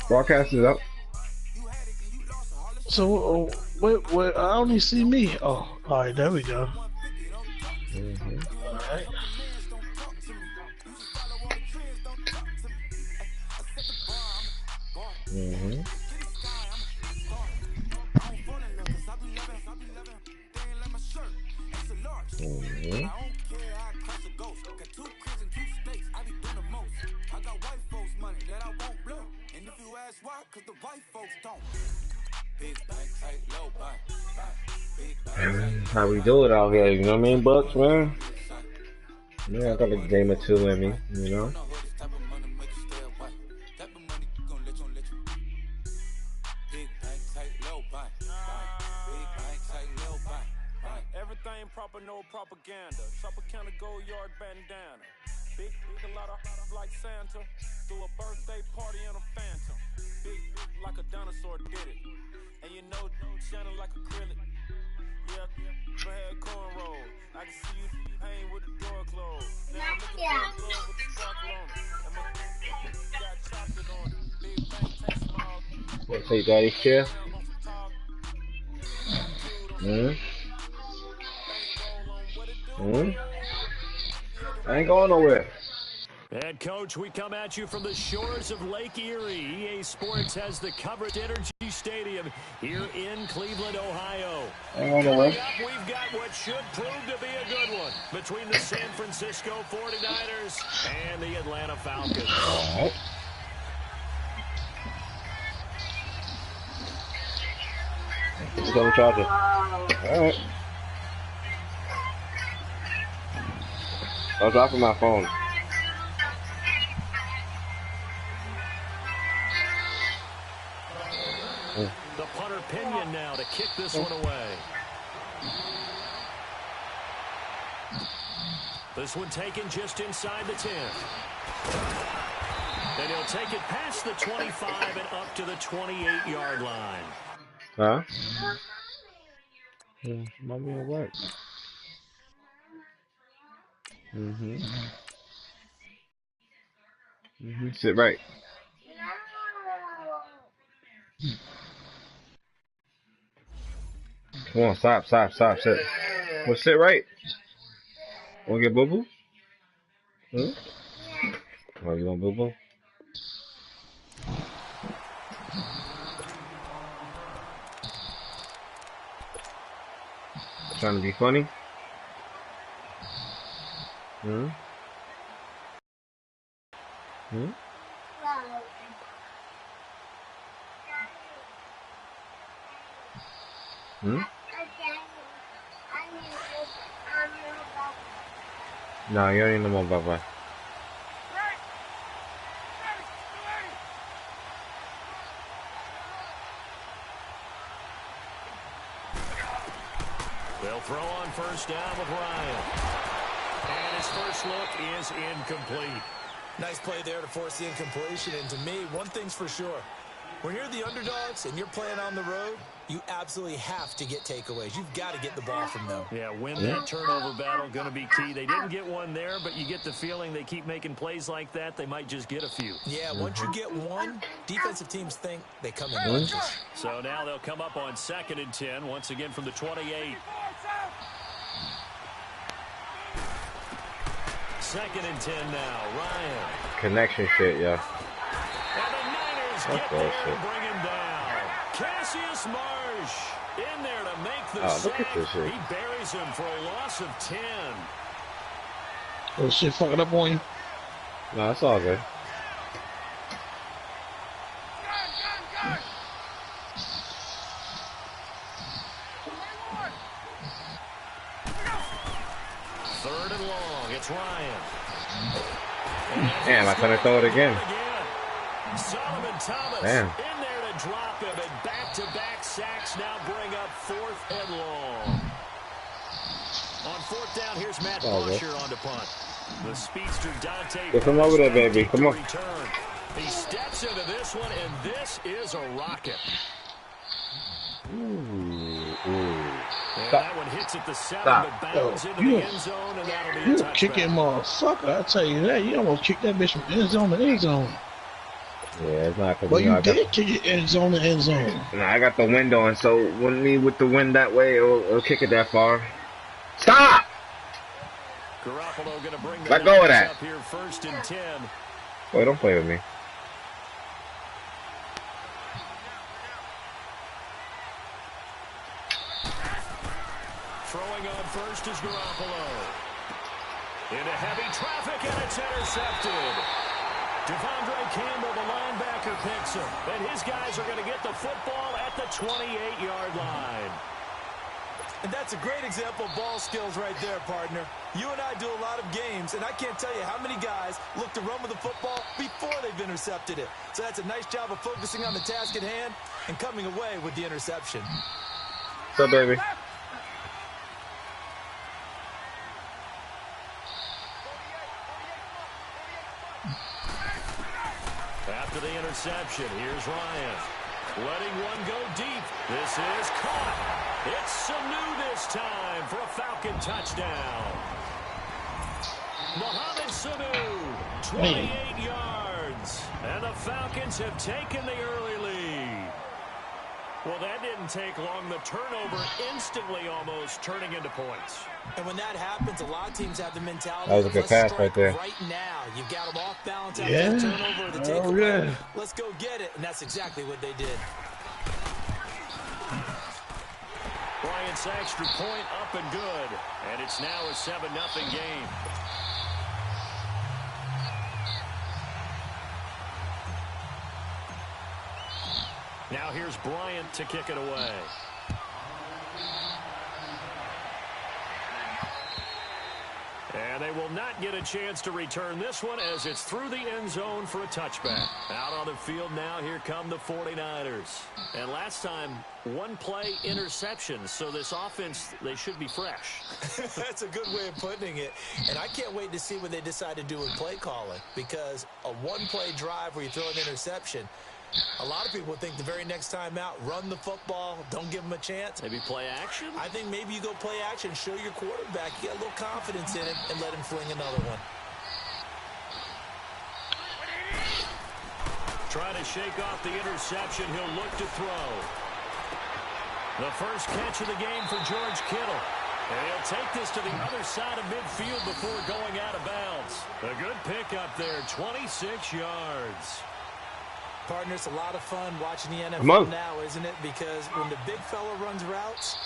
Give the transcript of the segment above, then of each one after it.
Broadcast is up. So, wait, I only see me. Oh, alright, there we go. Alright. How we do it out here, you know what I mean, Bucks, man? Yeah, I got a game or two in me, you know? Everything proper, no propaganda. Tropicana gold yard bandana. Big, a lot of like Santa. Threw a birthday party in a phantom. Big like a dinosaur did it. And you know, shining like acrylic. Yeah, never had cornrows. I can see you pain with the door closed. Now I'm looking for a glove with the sparkle on it. And my got chocolate on it. Big bang, taste small. What, take daddy's chair? I ain't going nowhere. And, Coach, we come at you from the shores of Lake Erie. EA Sports has the coverage at Energy Stadium here in Cleveland, Ohio. Coming up, we've got what should prove to be a good one between the San Francisco 49ers and the Atlanta Falcons. All right. Let's go to Charger. All right. I was dropping my phone. The punter Pinion now to kick this one away. This one taken just inside the 10. And he'll take it past the 25 and up to the 28-yard line. Huh? Might be at work. Sit right. Come on, stop, sit. Well, sit right. Wanna get boo-boo? Oh, you want boo-boo? Trying to be funny? No, you don't need no more bye-bye. They'll throw on first down with Ryan. And his first look is incomplete. Nice play there to force the incompletion. And to me, one thing's for sure. When you're the underdogs and you're playing on the road, you absolutely have to get takeaways. You've got to get the ball from them. Yeah, win that turnover battle, going to be key. They didn't get one there, but you get the feeling they keep making plays like that, they might just get a few. Yeah, once you get one, defensive teams think they come in bunches. So now they'll come up on 2nd and 10, once again from the 28. 2nd and 10 now, Ryan. Connection shit, yeah. And the Niners get there and bring him down. Cassius Marsh in there to make the look at this shit. He buries him for a loss of 10. Oh shit, fucking up on you. No, that's all good. Third and long, it's Ryan. Damn, I couldn't throw it again. Solomon Thomas Damn. in there to drop him, and back-to-back sacks now bring up 4th and long. On 4th down, here's Matt Bosher on to punt. The speedster Dante. Get him over there, baby. Come on. Return. He steps into this one, and this is a rocket. And that one hits at the 7, but bounds into the end zone, and that'll be a touchback. Kicking motherfucker, I tell you that. You almost kicked that bitch from end zone to end zone. Yeah, it's not because Well, you know you I got. did kick it end zone to end zone. Nah, I got the wind on, so when me with the wind that way, it'll kick it that far. Stop! Garoppolo gonna bring the Let go of Niners that. up here 1st and 10. Boy, don't play with me. Throwing on first is Garoppolo. Into heavy traffic, and it's intercepted. Devondre Campbell, the linebacker, picks him. And his guys are going to get the football at the 28-yard line. And that's a great example of ball skills right there, partner. You and I do a lot of games, and I can't tell you how many guys look to run with the football before they've intercepted it. So that's a nice job of focusing on the task at hand and coming away with the interception. What's up, baby? After the interception, here's Ryan. Letting one go deep. This is caught. It's Sanu this time for a Falcon touchdown. Mohamed Sanu, 28 yards. And the Falcons have taken the early lead. Well, that didn't take long. The turnover instantly almost turning into points. And when that happens, a lot of teams have the mentality. That was a good pass right there. Right now, you've got them off balance after Yeah. the turnover. The take Oh, yeah. Let's go get it, and that's exactly what they did. Bryant's extra point up and good. And it's now a 7-0 game. Now here's Bryant to kick it away. And they will not get a chance to return this one as it's through the end zone for a touchback. Out on the field now, here come the 49ers. And last time, one play interception, so this offense, they should be fresh. That's a good way of putting it. And I can't wait to see what they decide to do with play calling, because a one-play drive where you throw an interception, a lot of people think the very next time out, run the football, don't give them a chance. Maybe play action? I think maybe you go play action, show your quarterback, you got a little confidence in him, and let him fling another one. Trying to shake off the interception. He'll look to throw. The first catch of the game for George Kittle. And he'll take this to the other side of midfield before going out of bounds. A good pickup there, 26 yards. Partner, it's a lot of fun watching the NFL now, isn't it? Because when the big fella runs routes,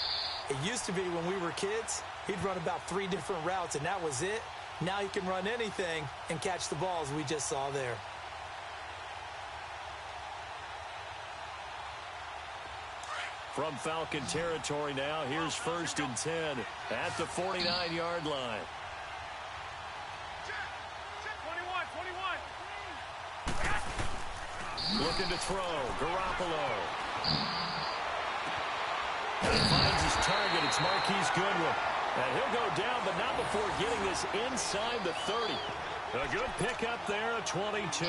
it used to be when we were kids, he'd run about 3 different routes, and that was it. Now he can run anything and catch the balls we just saw there. From Falcon territory now, here's 1st and 10 at the 49-yard line. Looking to throw, Garoppolo. He finds his target, it's Marquise Goodwin. And he'll go down, but not before getting this inside the 30. A good pickup there, a 22.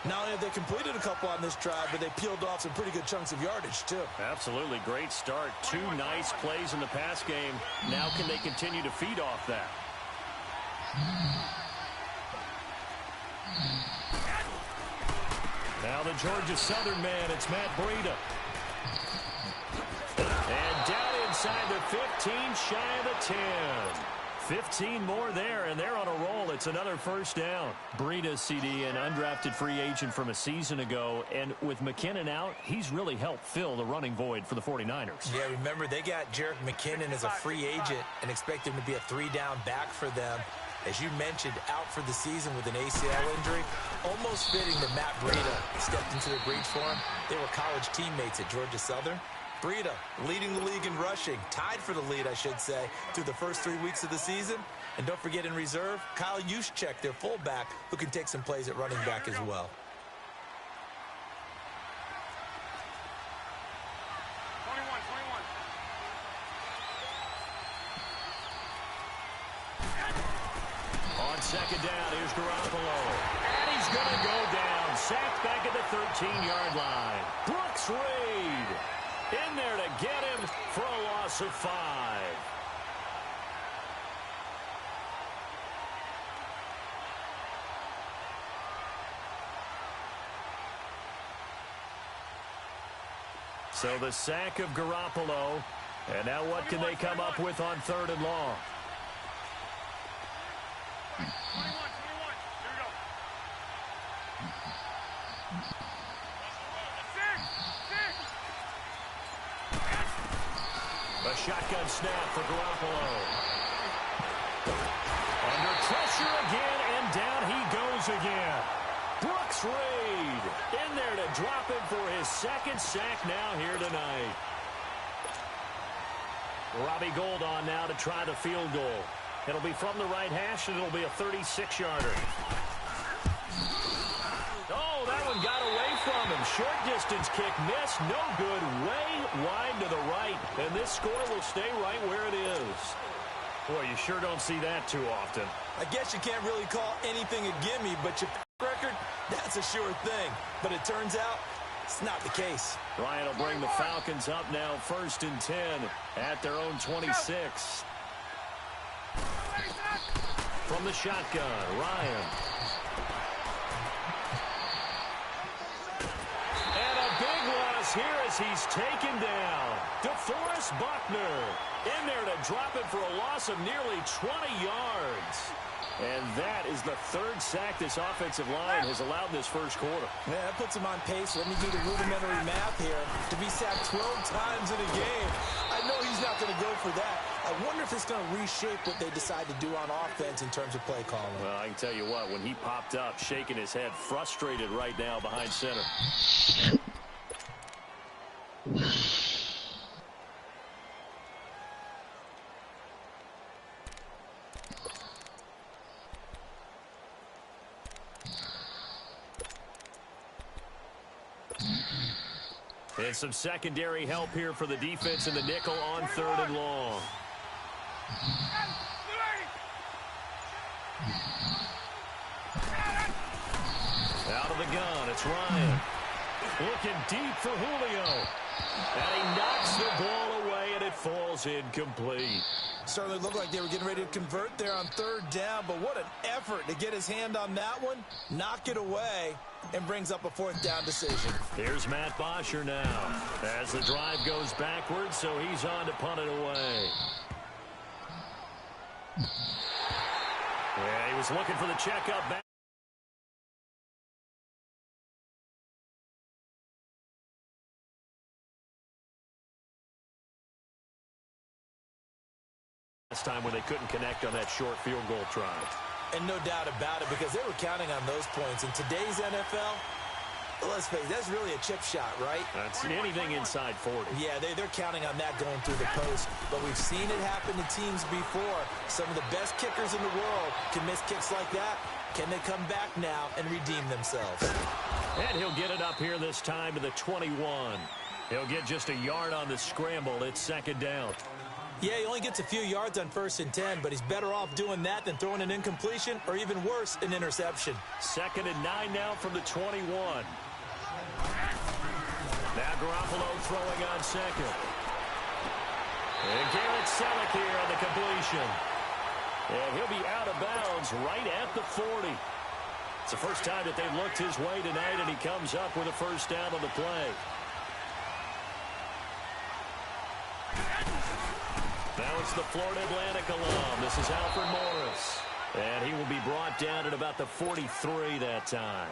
Not only have they completed a couple on this drive, but they peeled off some pretty good chunks of yardage, too. Absolutely, great start. 2 nice plays in the pass game. Now can they continue to feed off that? Now the Georgia Southern man, it's Matt Breida. And down inside the 15, shy of the 10. 15 more there, and they're on a roll. It's another first down. Breida, CD, an undrafted free agent from a season ago. And with McKinnon out, he's really helped fill the running void for the 49ers. Yeah, remember, they got Jerick McKinnon as a free agent and expect him to be a 3-down back for them. As you mentioned, out for the season with an ACL injury. Almost fitting that Matt Breida stepped into the breach for him. They were college teammates at Georgia Southern. Breida leading the league in rushing, tied for the lead, I should say, through the first 3 weeks of the season. And don't forget in reserve, Kyle Juszczyk, their fullback, who can take some plays at running back as well. On second down, here's Garoppolo. And he's going to go down. Sacked back at the 13-yard line. Brooks Reed in there to get him for a loss of 5. So the sack of Garoppolo. And now what can they come up with on 3rd and long? A shotgun snap for Garoppolo. Under pressure again, and down he goes again. Brooks Reed in there to drop him for his 2nd sack now here tonight. Robbie Gould on now to try the field goal. It'll be from the right hash, and it'll be a 36-yarder. Oh, that one got away from him. Short distance kick missed. No good. Way wide to the right. And this score will stay right where it is. Boy, you sure don't see that too often. I guess you can't really call anything a gimme, but your record, that's a sure thing. But it turns out it's not the case. Ryan will bring the Falcons up now 1st and 10 at their own 26. From the shotgun, Ryan. And a big loss here as he's taken down. DeForest Buckner in there to drop it for a loss of nearly 20 yards. And that is the 3rd sack this offensive line has allowed this first quarter. Yeah, that puts him on pace. Let me do the rudimentary math here. To be sacked 12 times in a game, I know he's not going to go for that. I wonder if it's going to reshape what they decide to do on offense in terms of play calling. Well, I can tell you what, when he popped up, shaking his head, frustrated right now behind center. And some secondary help here for the defense in the nickel on 3rd and long. Out of the gun, it's Ryan. Looking deep for Julio. And he knocks the ball away, and it falls incomplete. Certainly looked like they were getting ready to convert there on 3rd down, but what an effort to get his hand on that one, knock it away, and brings up a 4th down decision. Here's Matt Bosher now as the drive goes backwards, so he's on to punt it away. Yeah, he was looking for the checkup back. Last time when they couldn't connect on that short field goal try. And no doubt about it, because they were counting on those points. In today's NFL, let's face it, that's really a chip shot, right? That's anything inside 40. Yeah, they're counting on that going through the post. But we've seen it happen to teams before. Some of the best kickers in the world can miss kicks like that. Can they come back now and redeem themselves? And he'll get it up here this time to the 21. He'll get just a yard on the scramble. It's 2nd down. Yeah, he only gets a few yards on 1st and 10, but he's better off doing that than throwing an incompletion or even worse, an interception. 2nd and 9 now from the 21. Now Garoppolo throwing on 2nd. And Garrett Selleck here on the completion. And he'll be out of bounds right at the 40. It's the first time that they've looked his way tonight, and he comes up with a 1st down on the play. Now it's the Florida Atlantic alum. This is Alfred Morris. And he will be brought down at about the 43 that time.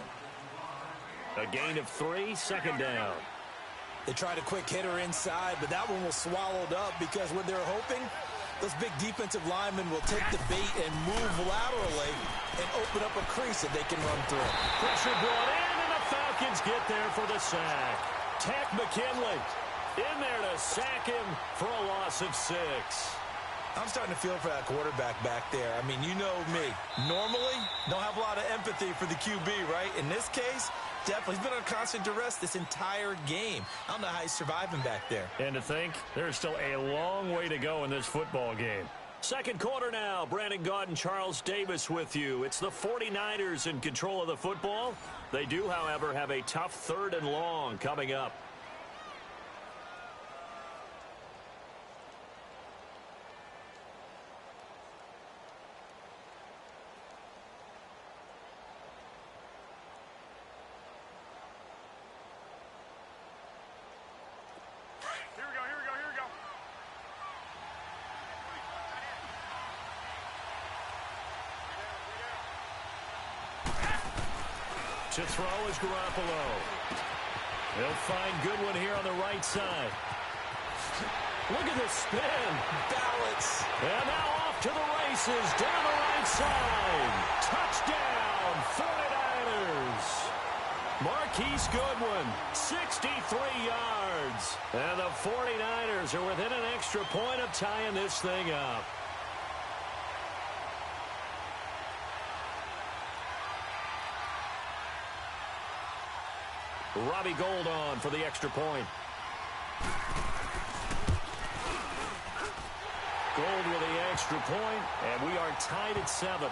A gain of 3, 2nd down. They tried a quick hitter inside, but that one was swallowed up because what they're hoping, those big defensive linemen will take the bait and move laterally and open up a crease that they can run through. Pressure brought in, and the Falcons get there for the sack. Takk McKinley in there to sack him for a loss of 6. I'm starting to feel for that quarterback back there. I mean, you know me. Normally, don't have a lot of empathy for the QB, right? In this case, definitely. He's been on constant duress this entire game. I don't know how he's surviving back there. And to think, there's still a long way to go in this football game. 2nd quarter now. Brandon Gaudin, Charles Davis with you. It's the 49ers in control of the football. They do, however, have a tough 3rd and long coming up. To throw is Garoppolo. He'll find Goodwin here on the right side. Look at this spin. Balance. And now off to the races down the right side. Touchdown, 49ers. Marquise Goodwin, 63 yards. And the 49ers are within an extra point of tying this thing up. Robbie Gould on for the extra point. Gould with the extra point, and we are tied at 7.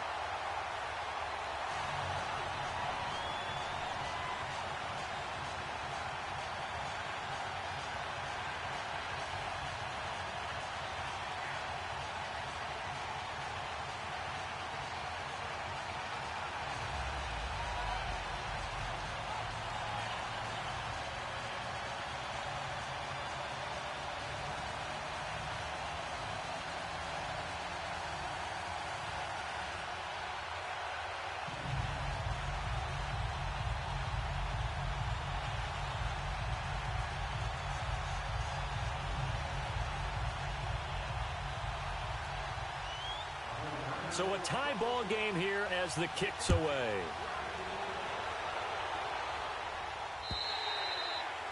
So a tie ball game here as the kick's away.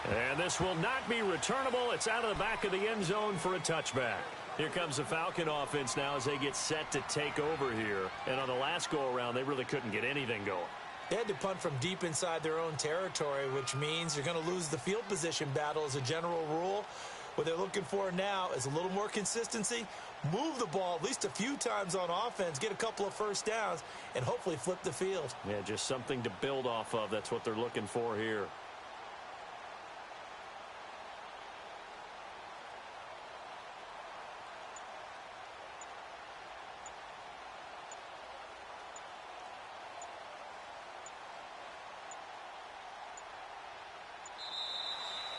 And this will not be returnable. It's out of the back of the end zone for a touchback. Here comes the Falcon offense now as they get set to take over here. And on the last go-around, they really couldn't get anything going. They had to punt from deep inside their own territory, which means you're going to lose the field position battle as a general rule. What they're looking for now is a little more consistency, move the ball at least a few times on offense, get a couple of first downs, and hopefully flip the field. Yeah, just something to build off of. That's what they're looking for here.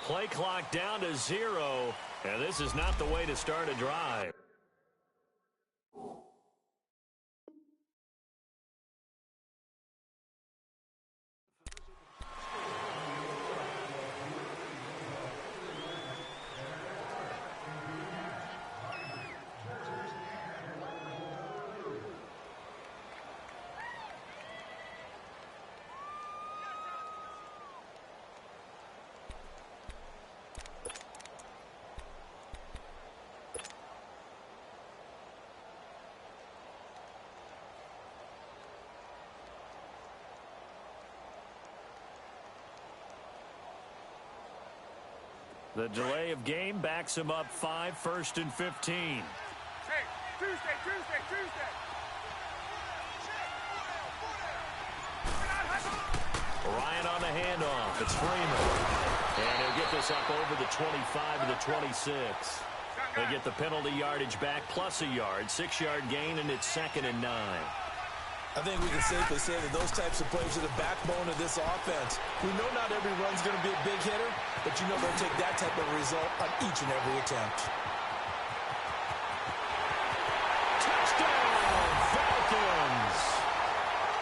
Play clock down to 0, and this is not the way to start a drive. The delay of game backs him up 5, 1st and 15. Hey, Tuesday. Ryan on the handoff. It's Freeman. And he'll get this up over the 25 and the 26. They get the penalty yardage back plus a yard. 6-yard gain, and it's 2nd and 9. I think we can safely say that those types of plays are the backbone of this offense. We know not every run's going to be a big hitter, but you know they'll take that type of result on each and every attempt. Touchdown, Falcons!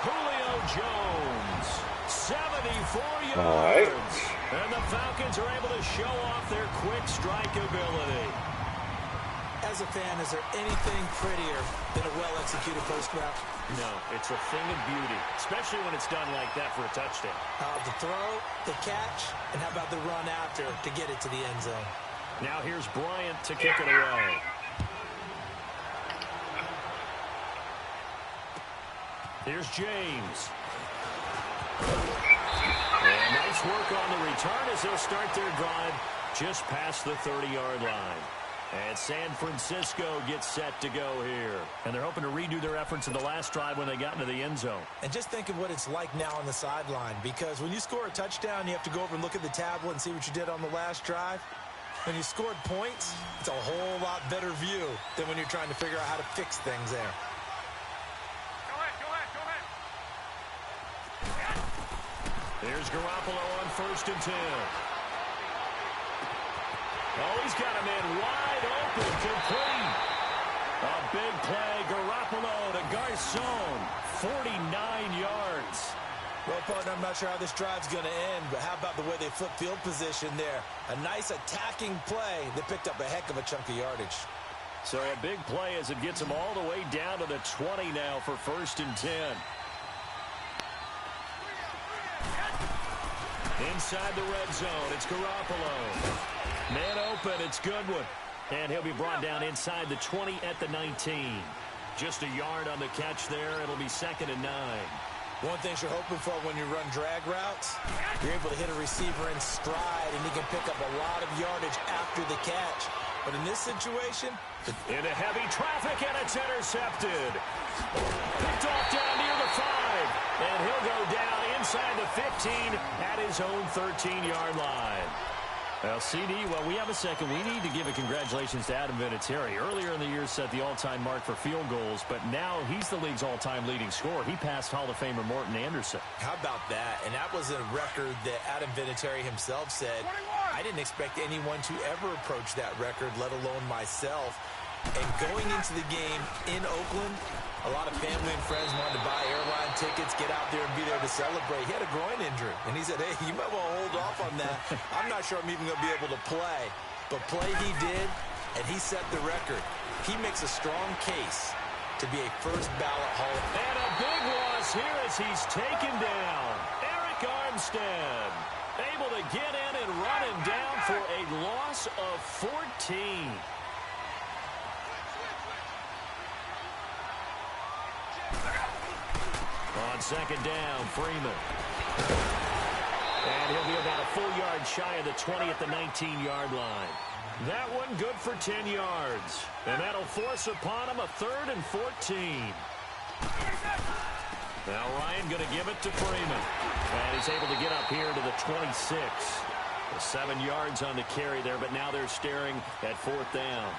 Julio Jones, 74 yards. All right. And the Falcons are able to show off their quick strike ability. As a fan, is there anything prettier than a well-executed post route? No, it's a thing of beauty, especially when it's done like that for a touchdown. The throw, the catch, and how about the run after to get it to the end zone? Now here's Bryant to kick it away. Here's James. And nice work on the return as they'll start their drive just past the 30-yard line. And San Francisco gets set to go here. And they're hoping to redo their efforts in the last drive when they got into the end zone. And just think of what it's like now on the sideline, because when you score a touchdown, you have to go over and look at the tablet and see what you did on the last drive. When you scored points, it's a whole lot better view than when you're trying to figure out how to fix things there. Go ahead. Here's Garoppolo on 1st and 10. Oh, he's got a man wide open, complete. A big play, Garoppolo to Garcon, 49 yards. Well, partner, I'm not sure how this drive's going to end, but how about the way they flip field position there? A nice attacking play that picked up a heck of a chunk of yardage. So a big play as it gets them all the way down to the 20 now for 1st and 10. Inside the red zone, it's Garoppolo. Man open, it's Goodwin. And he'll be brought down inside the 20 at the 19. Just a yard on the catch there. It'll be 2nd and 9. One thing you're hoping for when you run drag routes, you're able to hit a receiver in stride, and he can pick up a lot of yardage after the catch. But in this situation, into heavy traffic, and it's intercepted. Picked off down near the 5, and he'll go down inside the 15 at his own 13-yard line. Well, CD, while we have a second, we need to give a congratulations to Adam Vinatieri. Earlier in the year set the all-time mark for field goals, but now he's the league's all-time leading scorer. He passed Hall of Famer Morton Anderson. How about that? And that was a record that Adam Vinatieri himself said, I didn't expect anyone to ever approach that record, let alone myself. And going into the game in Oakland, a lot of family and friends wanted to buy airline tickets, get out there and be there to celebrate. He had a groin injury, and he said, hey, you might want to hold off on that. I'm not sure I'm even going to be able to play. But play he did, and he set the record. He makes a strong case to be a first ballot Hall of Famer. And a big loss here as he's taken down. Eric Armstead able to get in and run him down for a loss of 14. On 2nd down, Freeman. And he'll be about a full yard shy of the 20 at the 19-yard line. That one good for 10 yards. And that'll force upon him a 3rd and 14. Now Ryan going to give it to Freeman. And he's able to get up here to the 26. 7 yards on the carry there, but now they're staring at 4th down.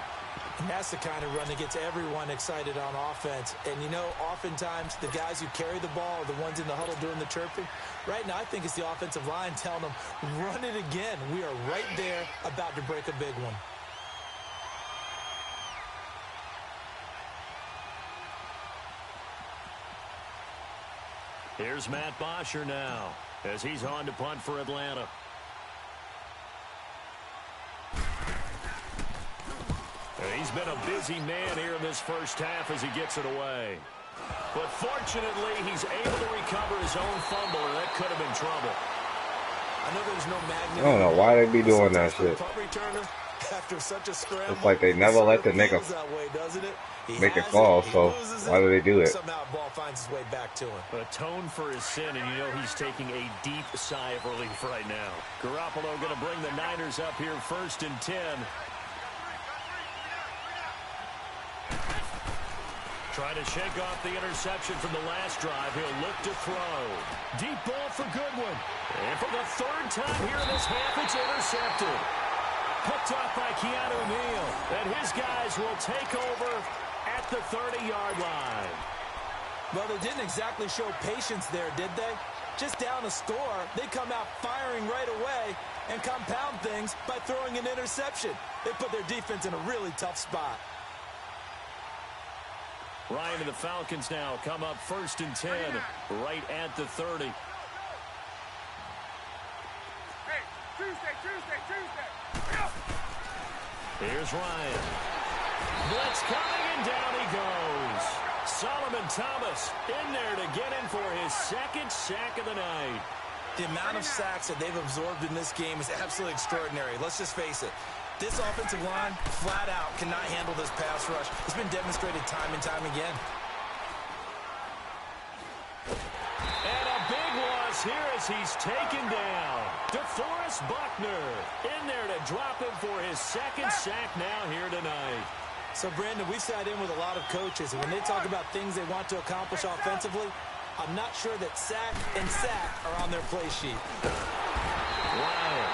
And that's the kind of run that gets everyone excited on offense. And, you know, oftentimes the guys who carry the ball are the ones in the huddle doing the chirping. Right now, I think it's the offensive line telling them, run it again. We are right there about to break a big one. Here's Matt Bosher now as he's on to punt for Atlanta. He's been a busy man here in this first half as he gets it away. But fortunately, he's able to recover his own fumble, and that could have been trouble. I know there's no magnet. I don't know why they be doing that shit. After such a scramble, it's like they never let the nigga make it fall, so why do they do it? Somehow the ball finds its way back to him. Atone for his sin, and you know he's taking a deep sigh of relief right now. Garoppolo going to bring the Niners up here 1st and 10. Trying to shake off the interception from the last drive. He'll look to throw. Deep ball for Goodwin. And for the 3rd time here in this half, it's intercepted. Picked off by Keanu Neal. And his guys will take over at the 30-yard line. Well, they didn't exactly show patience there, did they? Just down a score, they come out firing right away and compound things by throwing an interception. They put their defense in a really tough spot. Ryan and the Falcons now come up 1st and 10, right at the 30. Hey, Tuesday. Here's Ryan. Blitz coming, and down he goes. Solomon Thomas in there to get in for his 2nd sack of the night. The amount of sacks that they've absorbed in this game is absolutely extraordinary. Let's just face it. This offensive line, flat out, cannot handle this pass rush. It's been demonstrated time and time again. And a big loss here as he's taken down. DeForest Buckner in there to drop him for his 2nd sack now here tonight. So, Brandon, we've sat in with a lot of coaches, and when they talk about things they want to accomplish offensively, I'm not sure that sack and sack are on their play sheet. Ryan.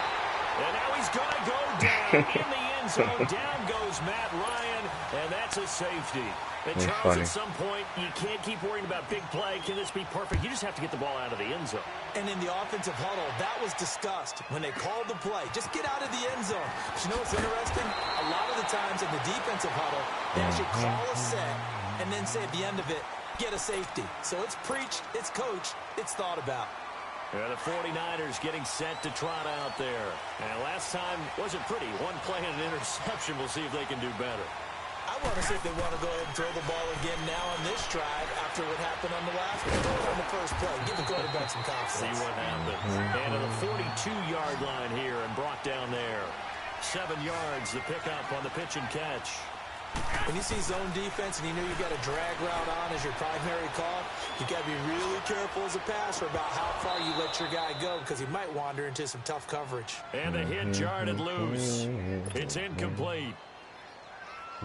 And now he's going to go down in the end zone. Down goes Matt Ryan, and that's a safety. And Charles, at some point, you can't keep worrying about big play. Can this be perfect? You just have to get the ball out of the end zone. And in the offensive huddle, that was discussed when they called the play. Just get out of the end zone. But you know what's interesting? A lot of the times in the defensive huddle, they actually call a set and then say at the end of it, get a safety. So it's preached, it's coached, it's thought about. The 49ers getting set to trot out there. And last time wasn't pretty. One play and an interception. We'll see if they can do better. I want to see if they want to go ahead and throw the ball again now on this drive after what happened on the last one. Throw it on the first play. Give the quarterback some confidence. See what happens. And to the 42-yard line here and brought down there. 7 yards, the pickup on the pitch and catch. When you see zone defense and you know you've got a drag route on as your primary call, you got to be really careful as a passer about how far you let your guy go because he might wander into some tough coverage. And the hit jarred loose. It's incomplete.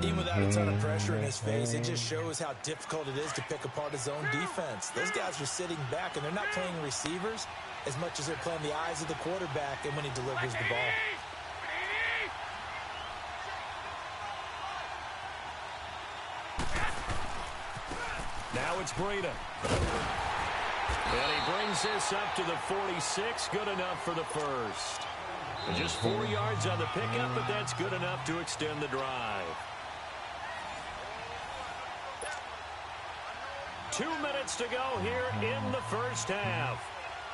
Even without a ton of pressure in his face, it just shows how difficult it is to pick apart his own defense. Those guys are sitting back, and they're not playing receivers as much as they're playing the eyes of the quarterback and when he delivers the ball. Now it's Breida. And he brings this up to the 46. Good enough for the first. Just 4 yards on the pickup, but that's good enough to extend the drive. 2 minutes to go here in the first half.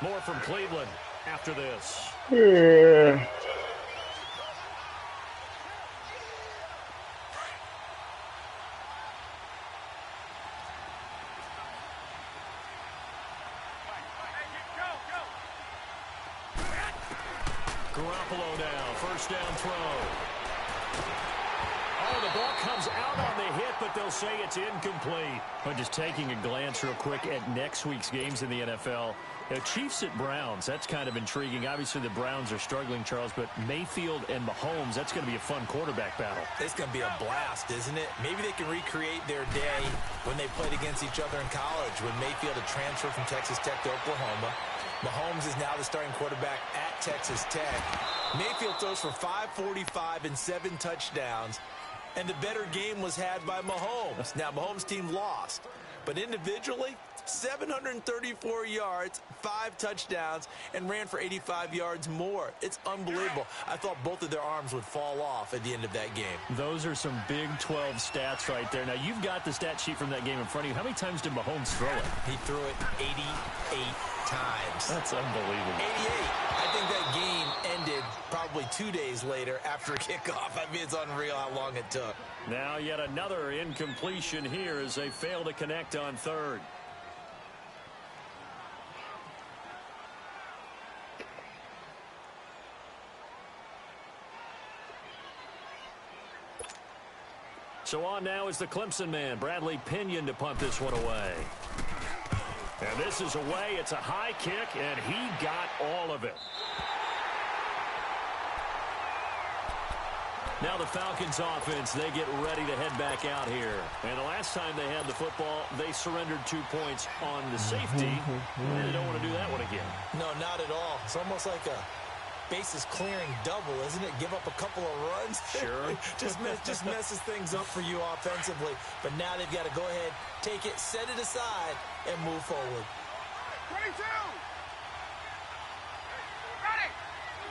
More from Cleveland after this. Yeah. Garoppolo now, first down throw. Oh, the ball comes out on the hit, but they'll say it's incomplete. But just taking a glance real quick at next week's games in the NFL, Chiefs at Browns, that's kind of intriguing. Obviously, the Browns are struggling, Charles, but Mayfield and Mahomes, that's going to be a fun quarterback battle. It's going to be a blast, isn't it? Maybe they can recreate their day when they played against each other in college, when Mayfield had transferred from Texas Tech to Oklahoma. Mahomes is now the starting quarterback at Texas Tech. Mayfield throws for 545 and 7 touchdowns, and the better game was had by Mahomes. Now, Mahomes' team lost, but individually, 734 yards, 5 touchdowns, and ran for 85 yards more. It's unbelievable. I thought both of their arms would fall off at the end of that game. Those are some Big 12 stats right there. Now, you've got the stat sheet from that game in front of you. How many times did Mahomes throw it? He threw it 88 times. That's unbelievable. 88. I think that game ended probably 2 days later after kickoff. I mean, it's unreal how long it took. Now yet another incompletion here as they fail to connect on third. So on now is the Clemson man, Bradley Pinion, to punt this one away. And this is away. It's a high kick, and he got all of it. Now the Falcons offense, they get ready to head back out here. And the last time they had the football, they surrendered 2 points on the safety. And they don't want to do that one again. No, not at all. It's almost like a bases clearing double, isn't it? Give up a couple of runs. Sure. just messes things up for you offensively. But now they've got to go ahead, take it, set it aside, and move forward. 22! Ready!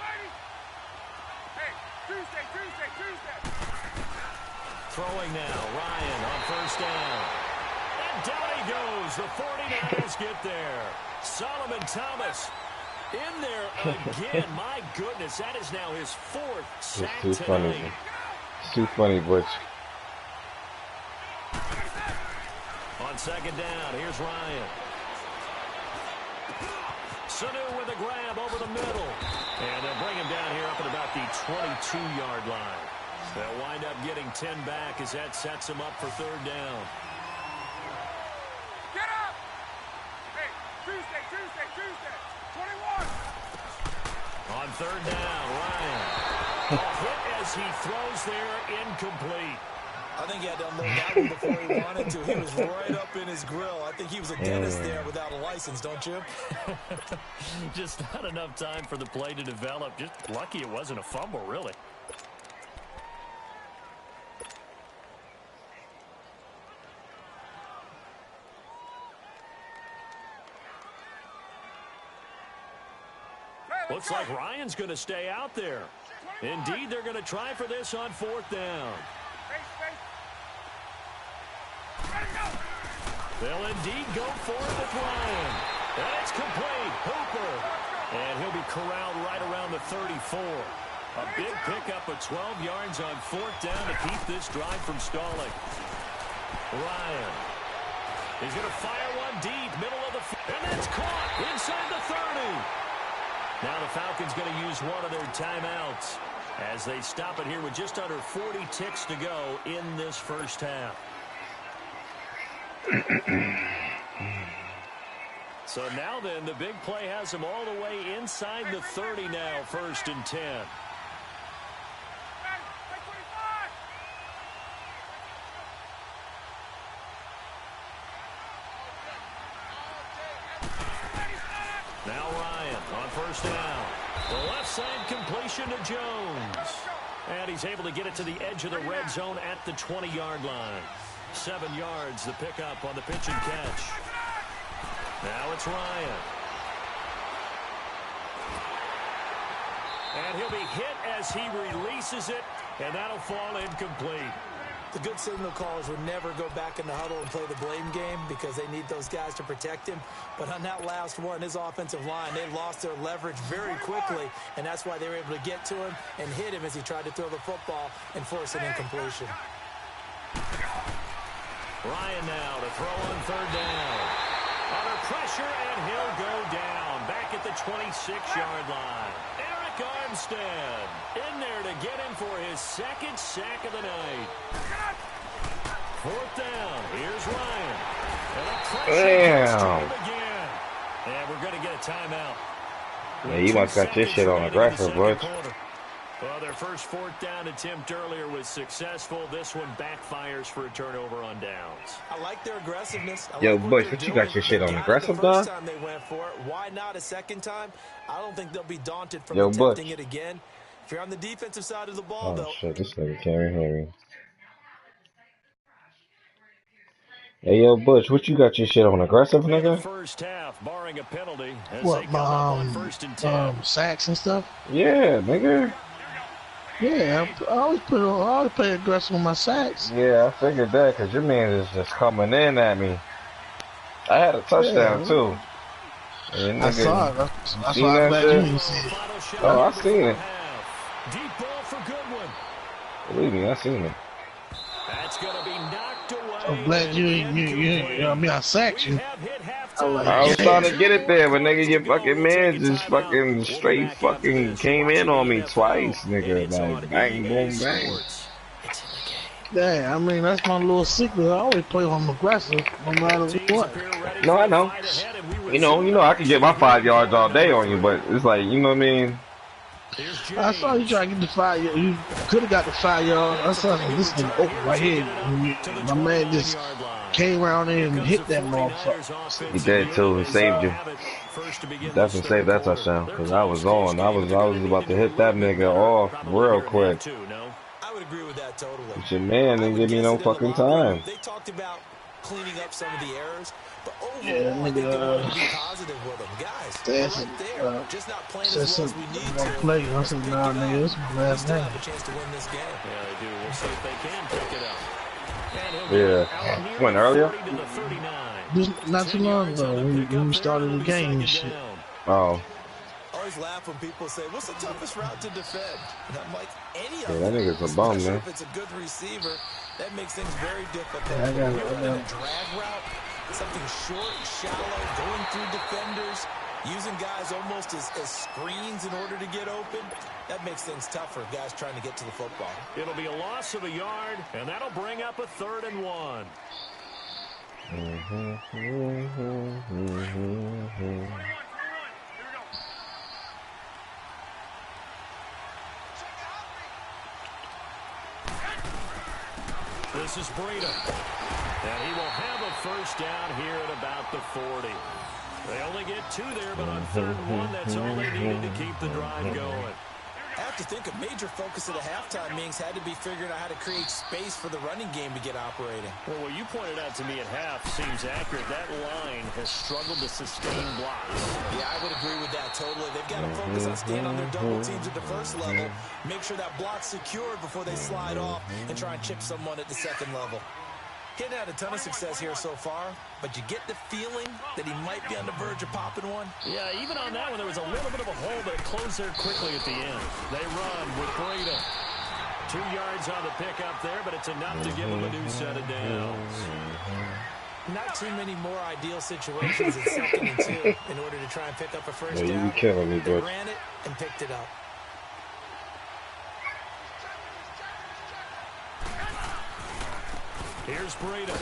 Ready! Hey, Tuesday! Throwing now, Ryan on first down. And down he goes. The 49ers get there. Solomon Thomas in there again. My goodness, that is now his 4th sack It's too funny. tonight. It's too funny, Butch. On second down, here's Ryan. Sanu with a grab over the middle. And they'll bring him down here up at about the 22-yard line. They'll wind up getting 10 back as that sets him up for third down. Get up! Hey, Tuesday! 21! On third down, Ryan. A hit as he throws there, incomplete. I think he had to unload that one before he wanted to. He was right up in his grill. I think he was a dentist there without a license, don't you? Just not enough time for the play to develop. Just lucky it wasn't a fumble, really. Looks like Ryan's going to stay out there. Indeed, they're going to try for this on 4th down. They'll indeed go for it with Ryan. And it's complete. Hooper. And he'll be corralled right around the 34. A big pickup of 12 yards on 4th down to keep this drive from stalling. Ryan. He's going to fire one deep, middle of the field. And that's caught inside the 30. Now the Falcons going to use one of their timeouts as they stop it here with just under 40 ticks to go in this first half. So now then, the big play has them all the way inside the 30 now, 1st and 10. Now Ryan on 1st down. The left side completion to Jones. And he's able to get it to the edge of the red zone at the 20-yard line. 7 yards, the pickup on the pitch and catch. Now it's Ryan. And he'll be hit as he releases it, and that'll fall incomplete. The good signal callers would never go back in the huddle and play the blame game because they need those guys to protect him. But on that last one, his offensive line, they lost their leverage very quickly, and that's why they were able to get to him and hit him as he tried to throw the football and force an incompletion. Ryan now to throw on 3rd down. Under pressure, and he'll go down back at the 26-yard line. Eric Armstead in there to get him for his 2nd sack of the night. 4th down. Here's Ryan. And a pressure again. And we're going to get a timeout. Yeah, you must got your shit on aggressive, boy. Well, their first 4th down attempt earlier was successful. This one backfires for a turnover on downs. I like their aggressiveness. Yo, Bush, what you got your shit on aggressive, dog? The first time they went for it. Why not a second time? I don't think they'll be daunted from Yo, attempting Bush. it again. If you're on the defensive side of the ball, though. Oh, shit, this nigga can't hear me. Hey, yo, Butch, what you got your shit on aggressive, nigga? First half, barring a penalty. What, sacks and stuff? Yeah, nigga. Yeah, I always play aggressive with my sacks. Yeah, I figured that because your man is just coming in at me. I had a touchdown, too. I saw it. That's why I'm glad you didn't see it. Oh, I seen it. Deep ball for Goodwin. Believe me, I seen it. That's going to be knocked away. I'm glad I sacked you. I was trying to get it there, but nigga, your fucking man just fucking straight fucking came in on me twice, nigga. Like, bang, boom, bang. Yeah, I mean, that's my little secret. I always play on aggressive, no matter what. No, I know. You know, I can get my 5 yards all day on you, but it's like, you know what I mean? I saw you try to get the 5 yards. You could have got the 5 yards. I saw this thing open right here. My man just came around there and hit that motherfucker. He did too. He saved you. Definitely saved that touchdown because I was on. I was about to hit that nigga off real quick. I would agree with that totally. But your man didn't give me no fucking time. They talked about cleaning up some of the errors, but overall, Yeah, I think they want to be positive with them. Guys, right there, just not playing as well as we need to. Play. I said, nah, nigga, this is my last Still name. have a chance to win this game. Yeah, they do. We'll see if they can pick it up. Yeah. Went earlier? Just not too long ago when we started the game and shit. Oh. I always laugh when people say, what's the toughest route to defend? And I'm like, any of Yeah, them. that nigga's a bum, man. If it's a good receiver, that makes things very difficult. Yeah, I got it, If you're I got running it. a drag route, something short, shallow, going through defenders, using guys almost as screens in order to get open, that makes things tough for guys trying to get to the football. It'll be a loss of a yard, and that'll bring up a 3rd and 1. This is Breida. And he will have a first down here at about the 40. They only get 2 there, but on 3rd and 1, that's all they needed to keep the drive going. I have to think a major focus of the halftime meetings had to be figuring out how to create space for the running game to get operating. Well, what you pointed out to me at half seems accurate. That line has struggled to sustain blocks. Yeah, I would agree with that totally. They've got to focus on staying on their double teams at the first level, make sure that block's secured before they slide off and try and chip someone at the second level. He hadn't had a ton of success here so far, but you get the feeling that he might be on the verge of popping one. Yeah, even on that one, there was a little bit of a hole, but it closed there quickly at the end. They run with Breda. 2 yards on the pickup there, but it's enough to give him a new set of downs. Not too many more ideal situations in 2nd and 2 in order to try and pick up a first down. You be killing me, They bro. ran it and picked it up. Here's Breda.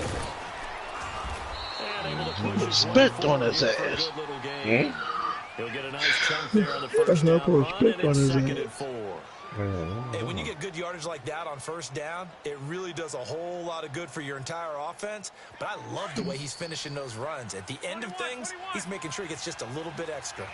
And able to push his Spit on his ass. He'll get a nice chunk there on the first down run, and it's 2nd and 4. Hey, when you get good yardage like that on first down, it really does a whole lot of good for your entire offense. But I love the way he's finishing those runs. At the end of things, he's making sure he gets just a little bit extra.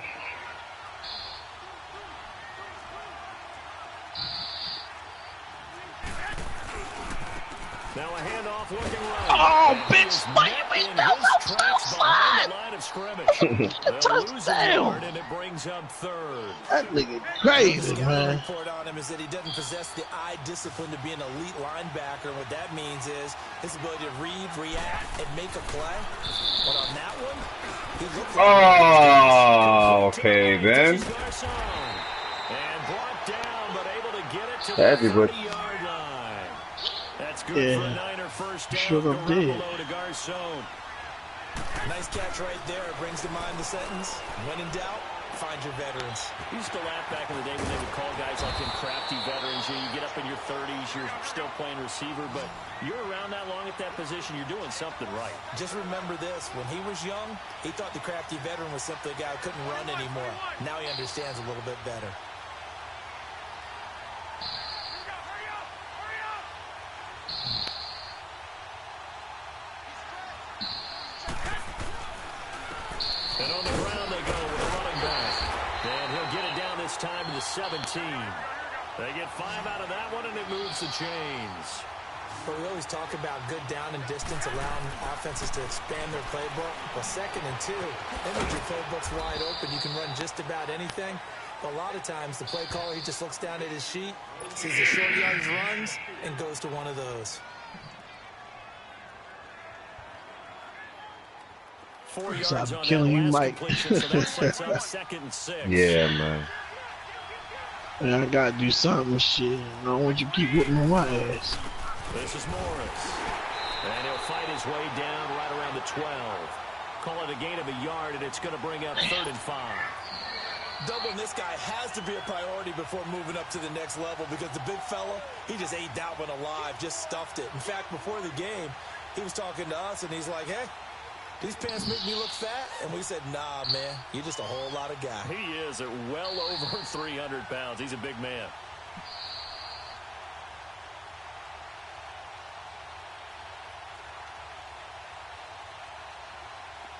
Now a handoff looking right. Oh, bitch, Miami, that was outside. The line of scrimmage. Touchdown. And it brings up 3rd. That nigga crazy, The man. report on him is that he doesn't possess the eye discipline to be an elite linebacker. And what that means is his ability to read, react, and make a play. But on that one, he looked like Oh, okay then. And brought down, but able to get it to That'd the be good. 30-yard line. That's good Yeah. for a Niner first down. Sure did. Garoppolo to Garcon. nice catch right there. It brings to mind the sentence, when in doubt, find your veterans. We used to laugh back in the day when they would call guys like him crafty veterans. You get up in your 30s, you're still playing receiver, but you're around that long at that position, you're doing something right. Just remember this, when he was young, he thought the crafty veteran was simply a guy who couldn't run anymore. Now he understands a little bit better. And on the ground they go with a running back. And he'll get it down this time to the 17. They get 5 out of that one, and it moves the chains. But we always talk about good down and distance, allowing offenses to expand their playbook. Well, 2nd and 2, that means your playbook's wide open. You can run just about anything. But a lot of times, the play caller, he just looks down at his sheet, sees the short yardage runs, and goes to one of those. 4 yards I'm on killing that you, last Mike. completion, so that sets up 2nd and 6. Yeah, man. Man, I gotta do something, shit. I don't want you to keep whipping on my ass. This is Morris. And he'll fight his way down right around the 12. Call it a gain of a yard, and it's going to bring up 3rd and 5. Doubling this guy has to be a priority before moving up to the next level, because the big fella, he just ate that one alive, just stuffed it. In fact, before the game, he was talking to us, and he's like, hey, these pants make me look fat? And we said, nah, man, you're just a whole lot of guy. He is at well over 300 pounds. He's a big man.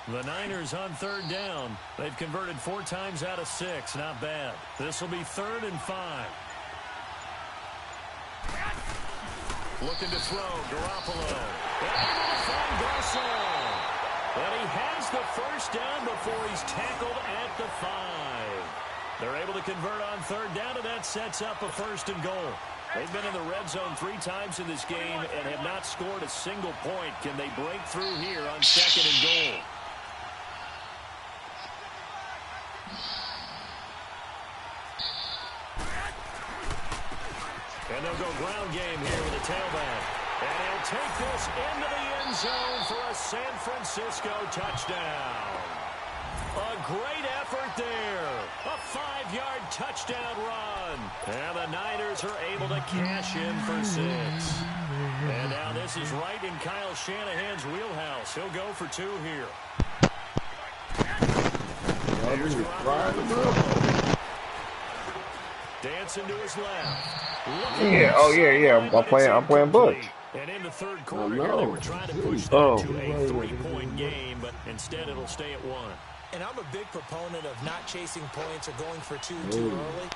The Niners on 3rd down. They've converted 4 times out of 6. Not bad. This will be 3rd and 5. Looking to throw. Garoppolo. And Garcon. But he has the first down before he's tackled at the 5. They're able to convert on 3rd down, and that sets up a 1st and goal. They've been in the red zone 3 times in this game and have not scored a single point. Can they break through here on 2nd and goal? And they'll go ground game here with a tailback. And he'll take this into the end zone for a San Francisco touchdown. A great effort there. A 5-yard touchdown run. And the Niners are able to cash in for 6. And now this is right in Kyle Shanahan's wheelhouse. He'll go for 2 here. Here's Garoppolo. Dancing to his left. Yeah, oh yeah. I'm playing Butch. And in the 3rd quarter, here they were trying to push that to a 3-point game, but instead it'll stay at 1. And I'm a big proponent of not chasing points or going for 2 too early.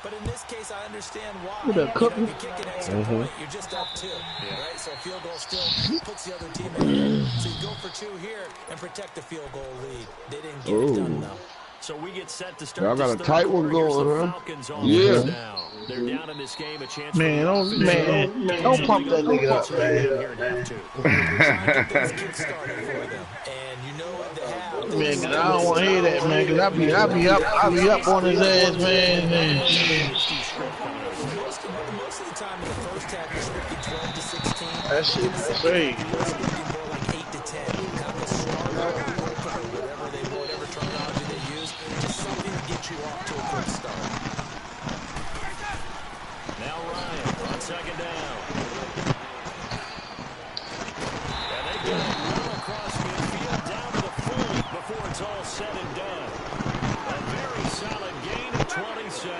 But in this case, I understand why. What up, You kick an extra point, you're just up 2, right? So a field goal still puts the other team in. So you go for 2 here and protect the field goal lead. They didn't get it done, though. So we get set to start. Y'all got a tight one going, huh? Yeah. They're down in this game, a chance Man, don't pump that nigga up, Trying to get those kicks started for them. And you know at the half, man, cause I don't want to hear that, man. Cause I be up on his ass, man. Most of the time in the first half, you're scripting 12 to 16. That shit crazy. More like 8 to 10. Have a starter, whatever terminology they use, just something to get you off to a quick start. Now Ryan on second down. And they get it well across midfield down to the 40 before it's all said and done. A very solid gain of 27.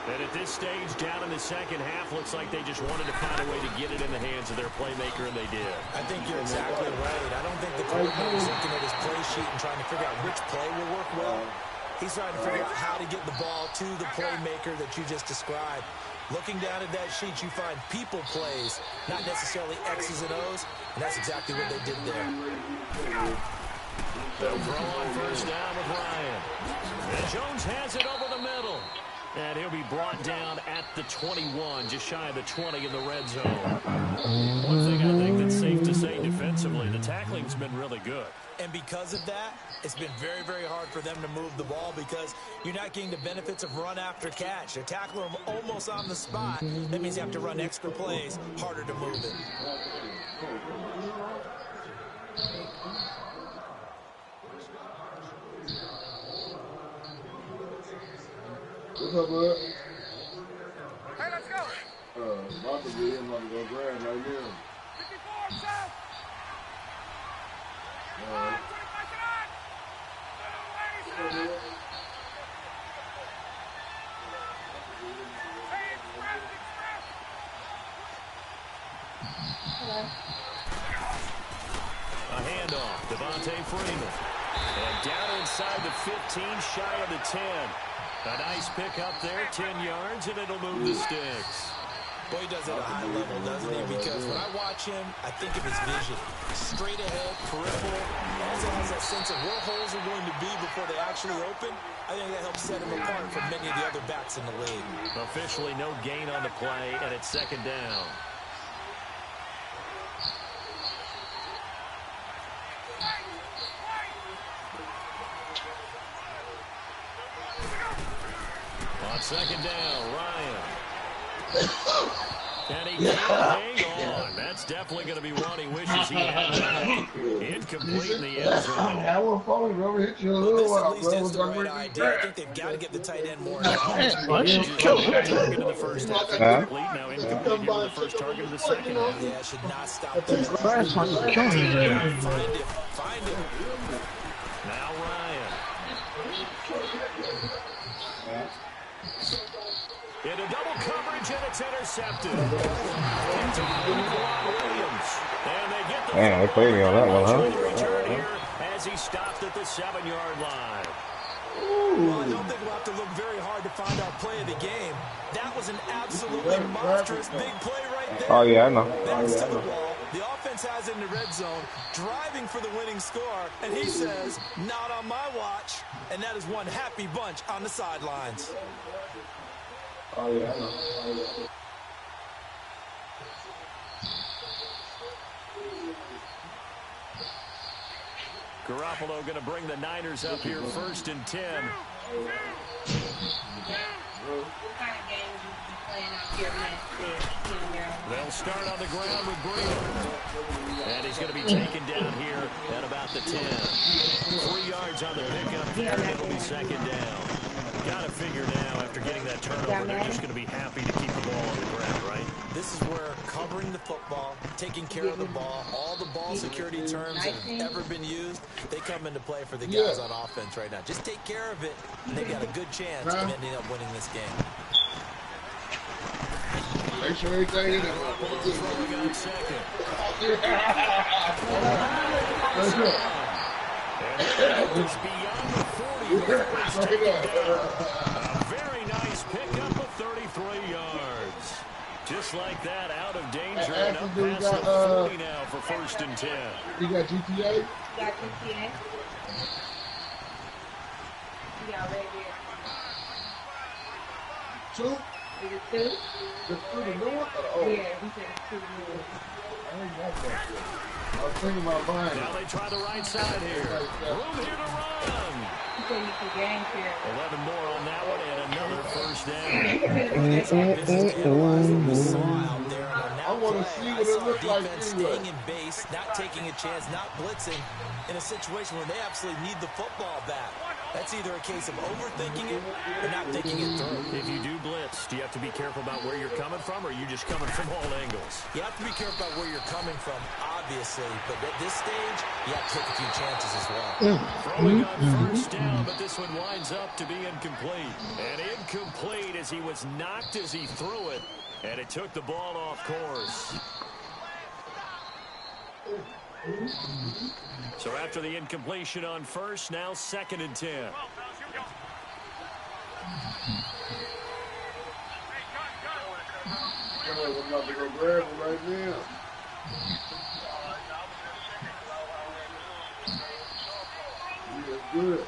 And at this stage, down in the second half, looks like they just wanted to find a way to get it in the hands of their playmaker, and they did. I think you're exactly right. I don't think the coordinator is looking at his play sheet and trying to figure out which play will work well. He's trying to figure out how to get the ball to the playmaker that you just described. Looking down at that sheet, you find people plays, not necessarily X's and O's, and that's exactly what they did there. They'll throw on first down with Ryan. And Jones has it over the middle. And he'll be brought down at the 21, just shy of the 20 in the red zone. One thing I think that's safe to say defensively, the tackling's been really good. And because of that, it's been very, very hard for them to move the ball because you're not getting the benefits of run after catch. They tackle them almost on the spot. That means you have to run extra plays, harder to move it. What's up, bud? Hey, let's go. About to be in, about to go grab right here. 54, south. 25 tonight. Hey, express. Hello. A handoff, Devontae Freeman. And down inside the 15, shy of the 10. A nice pick up there, 10 yards, and it'll move the sticks. Boy, he does it at a high level, doesn't he? Because when I watch him, I think of his vision. Straight ahead, peripheral. Also has that sense of where holes are going to be before they actually open. I think that helps set him apart from many of the other backs in the league. Officially no gain on the play, and it's second down. On second down, Ryan. And he can't hang on. That's definitely going to be one he wishes he had. Incomplete in the end zone. I will follow you over, hit you a little while, bro. This is the right idea. I think they've got to get the tight end more involved. Target in the first half. Incomplete. Now incomplete here with the first target of the second half. Yeah, should not stop them. Find him. Now Ryan. Into double coverage, and it's intercepted. Williams. And they get the Man, they played me on that one, huh? return here as he stopped at the 7-yard line. Well, I don't think we'll have to look very hard to find our play of the game. That was an absolutely monstrous big play right there. Oh, yeah, I know. Backs to the wall. The offense has it in the red zone, driving for the winning score, and he says, not on my watch. And that is one happy bunch on the sidelines. Oh, yeah, I know. Garoppolo going to bring the Niners up here first and 10. They'll start on the ground with Breida. And he's going to be taken down here at about the 10. 3 yards on the pickup there, and it'll be second down. Got to figure now, after getting that turnover, they're just going to be happy to keep the ball on the ground, right? This is where covering the football, taking care of the ball, all the ball security terms that have ever been used, they come into play for the guys on offense right now. Just take care of it, and they've got a good chance of ending up winning this game. Make sure everything in there. Throwing on second. Let's go. It's beyond the 40. A very nice pickup of 33 yards. Just like that, out of danger and up past the 40 now for first and 10. You got GTA? You got GTA? Yeah, right here. Two? Is it 2? The new one? Oh, Yeah, he said it's 2 new. I ain't got that yet. I was thinking about buying Now it. they try the right side here. Room here to run. He said you could game share. 11 more on that one and another first down. It's our business to analyze what we saw out there. And on I that want to play, see I what it saw looked like defense anyway. staying in base, not taking a chance, not blitzing in a situation where they absolutely need the football back. That's either a case of overthinking it or not thinking it through. If you do blitz, do you have to be careful about where you're coming from, or are you just coming from all angles? You have to be careful about where you're coming from, obviously, but at this stage, you have to take a few chances as well. Throwing on first down, but this one winds up to be incomplete. And incomplete as he was knocked as he threw it, and it took the ball off course. So after the incompletion on first, now 2nd and 10. Well, fellas, here we go. Hey, cut. I'm about to go grab it right now. Yeah, good.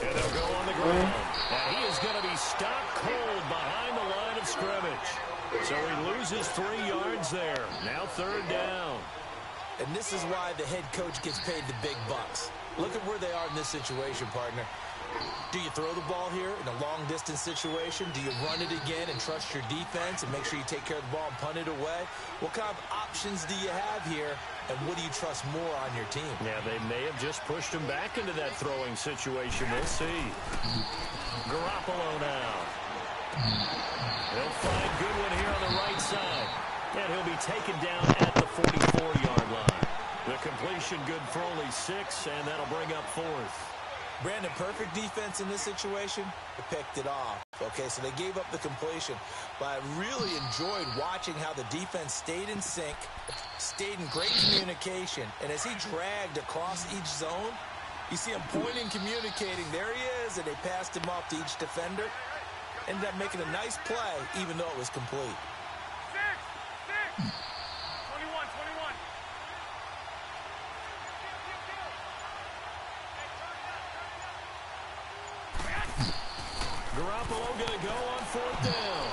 And they'll go on the ground. And he is going to be stopped cold behind the line of scrimmage. So he loses 3 yards there. Now 3rd down. And this is why the head coach gets paid the big bucks. Look at where they are in this situation, partner. Do you throw the ball here in a long-distance situation? Do you run it again and trust your defense and make sure you take care of the ball and punt it away? What kind of options do you have here, and what do you trust more on your team? Yeah, they may have just pushed him back into that throwing situation. We'll see. Garoppolo now. He'll find Goodwin here on the right side. And he'll be taken down at the 44-yard line. The completion good for only 6, and that'll bring up 4th. Brandon, perfect defense in this situation. They picked it off. Okay, so they gave up the completion. But I really enjoyed watching how the defense stayed in sync, stayed in great communication. And as he dragged across each zone, you see him pointing, communicating. There he is, and they passed him off to each defender. Ended up making a nice play, even though it was complete. 6. 21. Garoppolo going to go on 4th down.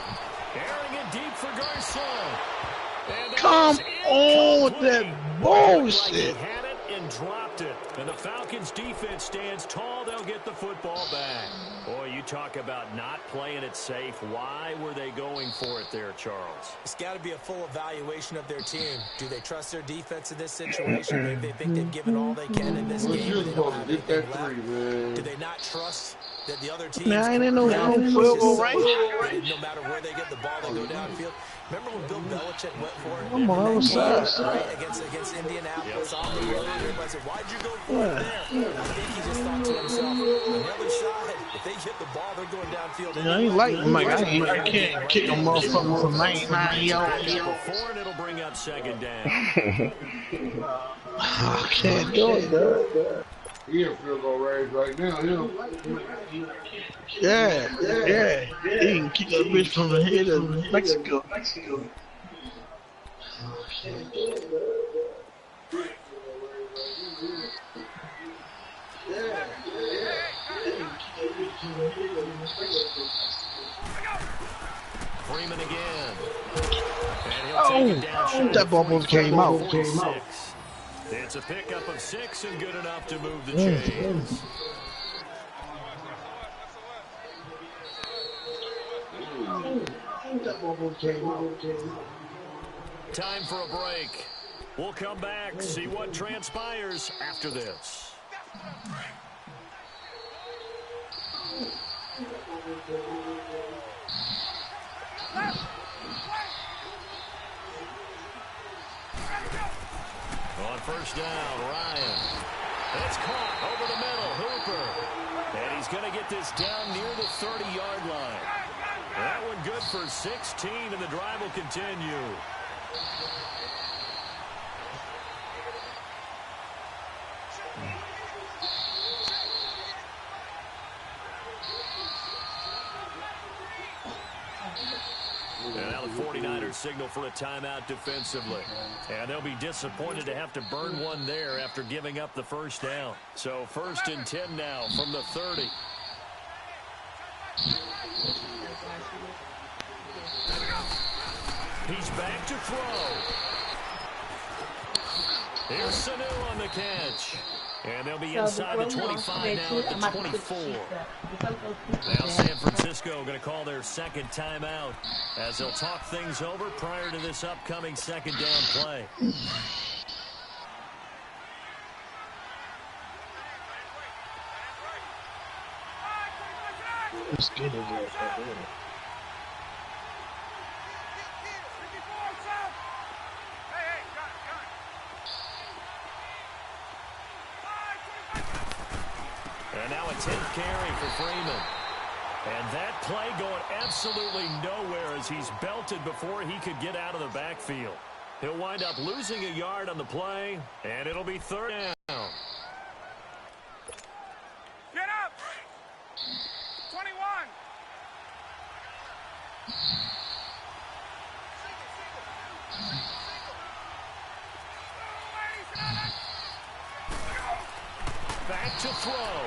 Airing it deep for Garcon. Come on with that bullshit. He had it and dropped it. And the Falcons defense stands tall. They'll get the football back. Boy, you talk about not playing it safe. Why were they going for it there, Charles? It's got to be a full evaluation of their team. Do they trust their defense in this situation? Maybe they think they've given all they can in this game. They don't have anything left. Do they not trust that the other team? Man, I ain't no field goal range. No matter where they get the ball, they go downfield. Remember when Bill Belichick went for it? I'm on the side. Right, against Indianapolis on the road. Everybody said, "Why'd you go for it there?" I think he just thought to himself, on the other side, if they hit the ball, they're going downfield. I ain't like Mike. I can't kick a motherfucker from 99 yards. 4, and it'll bring up 2nd down. I can't do it. He in field goal range right now. Yeah. He can kick that bitch from the head of Mexico. Freeman again. And he'll take it down short. That bubble came out. 6. It's a pickup of 6 and good enough to move the chains. Time for a break. We'll come back, see what transpires after this. On first down, Ryan. It's caught over the middle, Hooper. And he's going to get this down near the 30-yard line. That one good for 16, and the drive will continue. And now the 49ers signal for a timeout defensively. And they'll be disappointed to have to burn one there after giving up the first down. So 1st and 10 now from the 30. He's back to throw. Here's Sanu on the catch. And they'll be inside the 25 now at the 24. Now San Francisco going to call their second timeout as they'll talk things over prior to this upcoming second down play. Let's get it. And now a 10th carry for Freeman. And that play going absolutely nowhere as he's belted before he could get out of the backfield. He'll wind up losing a yard on the play, and it'll be third down. Get up! 21! Back to throw.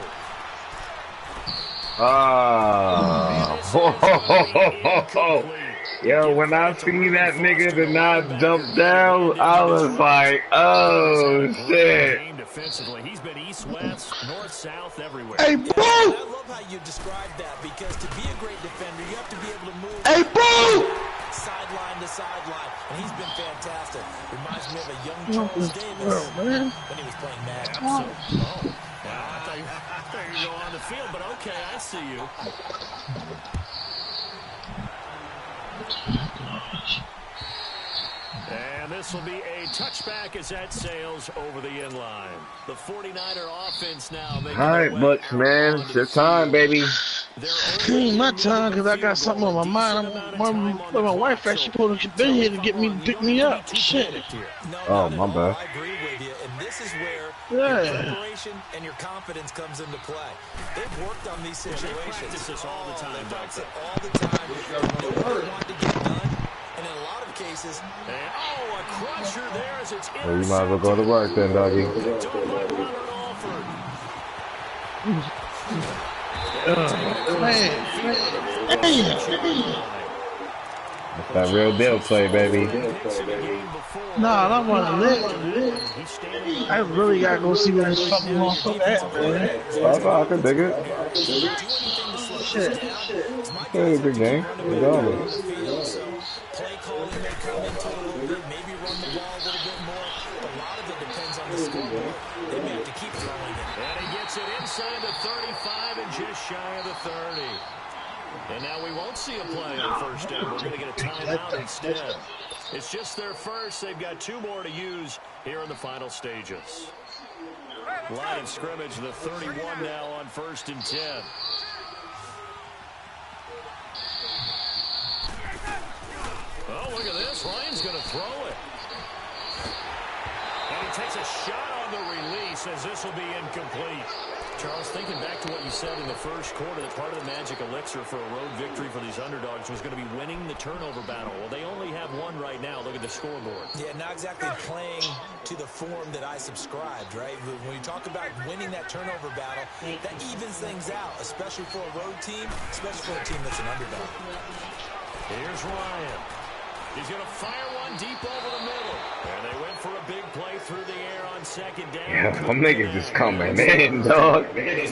Yo, when I seen that nigga did not jump down, I was like, oh shit. Defensively, he's been east-west, north-south, everywhere. Hey, bro! I love how you described that because to be a great defender, you have to be able to move. Hey, bro! Sideline to sideline, and he's been fantastic. Reminds me of a young Charles Davis when he was playing Madden. I thought you were going on the field, but okay, I see you. And this will be a touchback as that sails over the end line. The 49er offense now. All right, Butch, man. It's your time, baby. It ain't my time because I got something on my mind. My wife actually supposed to been here to get me, pick me up. Shit. Oh, my bad. I agree with you, and this is where Yeah. your preparation and your confidence comes into play. They've worked on these situations. They practice this all the time, They practice don't it all the time. They know what they want to get done, and in a lot of cases, And, a crusher there as it's Well, you might as well go to work then, doggy. That's that real deal play, baby. Nah, I want to live. I really gotta go see where this fucking motherfucker at, man. I can dig it. Shit. It's a good game. Regardless. play calling may come into it a little bit, maybe run the ball a little bit more. A lot of it depends on the scoreboard. They may have to keep throwing it. And he gets it inside the 35 and just shy of the 30. And now we won't see a play on first down. We're going to get a timeout instead. It's just their first. They've got two more to use here in the final stages. Line of scrimmage, the 31 now on 1st and 10. Oh, look at this. Ryan's going to throw it. And he takes a shot on the release as this will be incomplete. Charles, thinking back to what you said in the first quarter, that part of the magic elixir for a road victory for these underdogs was going to be winning the turnover battle. Well, they only have one right now. Look at the scoreboard. Yeah, not exactly playing to the form that I subscribed, right? When you talk about winning that turnover battle, that evens things out, especially for a road team, especially for a team that's an underdog. Here's Ryan. He's going to fire one deep over the middle. And they went for a big play through the air on second down. Yeah, them niggas just coming in, dog. And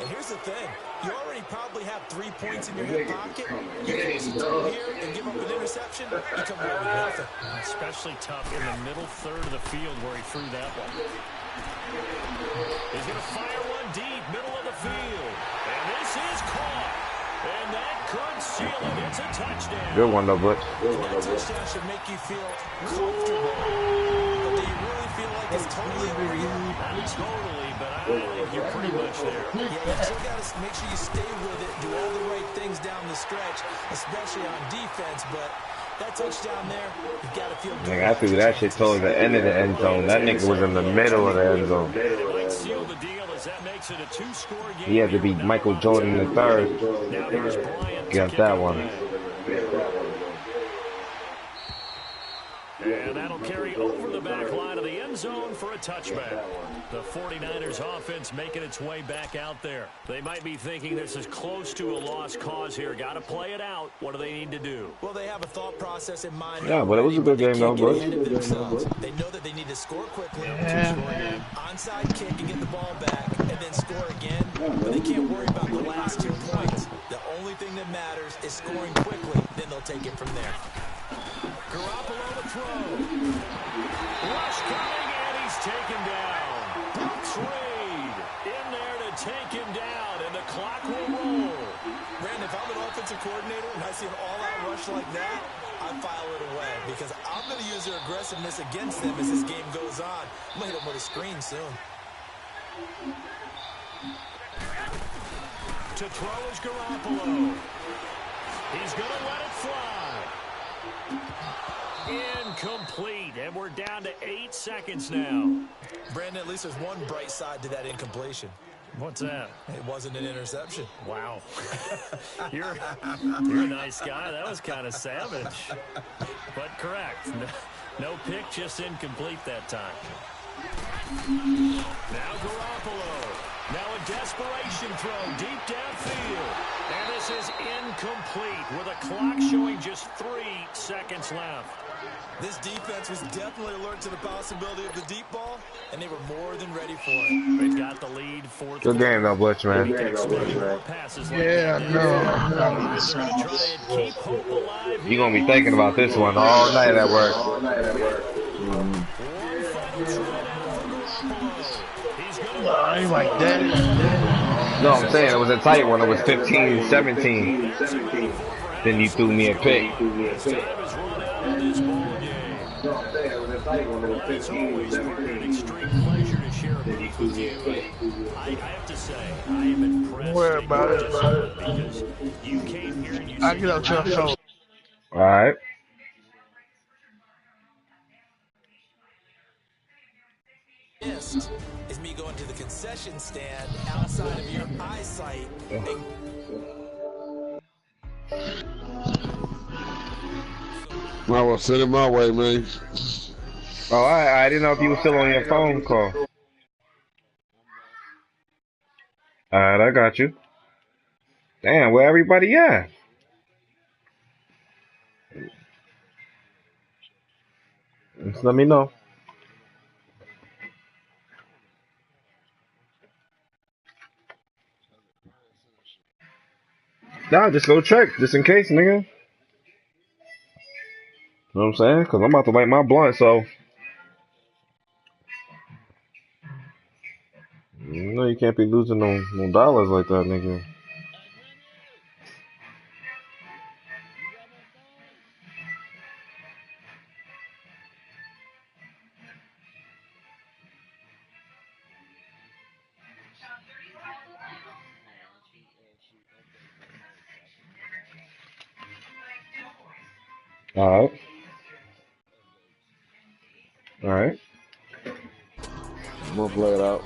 here's the thing. You already probably have 3 points in your hip pocket. You can throw here and give up an interception. You come away with nothing. Especially tough in the middle third of the field where he threw that one. He's going to fire one deep, middle of the field. And this is caught. And that could seal it. It's a touchdown. Good one, though, Butch. That touchdown should make you feel comfortable. But do you really feel like it's totally real? Not totally, but I think you're pretty much there. Yeah, you still got to make sure you stay with it, do all the right things down the stretch, especially on defense. But that touchdown there, you got to feel good. Nigga, I threw that shit towards the end of the end zone. That nigga was in the middle of the end zone. It might seal the deal as that makes it a two-score game. He had to be Michael Jordan the third. Now here's Bryant. Got that one. And that'll carry over the back line of the end zone for a touchback. The 49ers offense making its way back out there. They might be thinking this is close to a lost cause here. Got to play it out. What do they need to do? Well, they have a thought process in mind. Yeah, but it was a good game, though, bro. They know that they need to score quickly, onside kick and get the ball back, and then score again. But they can't worry about the last 2 points. The only thing that matters is scoring quickly. Then they'll take it from there. Garoppolo to throw. Rush coming, and he's taken down. Brooks Reed in there to take him down, and the clock will roll. Brandon, if I'm an offensive coordinator and I see an all-out rush like that, I file it away because I'm going to use their aggressiveness against them as this game goes on. I'm going to hit them with a screen soon. To throw is Garoppolo. He's going to let it fly. Incomplete, and we're down to 8 seconds now. Brandon, at least there's one bright side to that incompletion. What's that? It wasn't an interception. Wow. You're a nice guy. That was kind of savage. But correct. No pick, just incomplete that time. Now Garoppolo. Now a desperation throw deep downfield. And this is incomplete with a clock showing just 3 seconds left. This defense was definitely alert to the possibility of the deep ball, and they were more than ready for it. They've got the lead. Good game, though, Butch, man. Yeah, no. You're going to be thinking about this one all night at work. I ain't like that. No, I'm saying it was a tight one. It was 15-17. Then you threw me a pick. It's always an extreme pleasure to share a booth with you. I have to say, I am impressed. Don't worry about it. Because you came here and you I'll get out your phone. All right. Missed is me going to the concession stand outside of your eyesight. I will send it my way, man. Oh, I didn't know if you were still on your phone call. Alright, I got you. Damn, where everybody at? Just let me know. Nah, just go check, just in case, nigga. You know what I'm saying? Because I'm about to light my blunt, so. You know you can't be losing no dollars like that, nigga. Alright. Alright. I'm gonna play it out.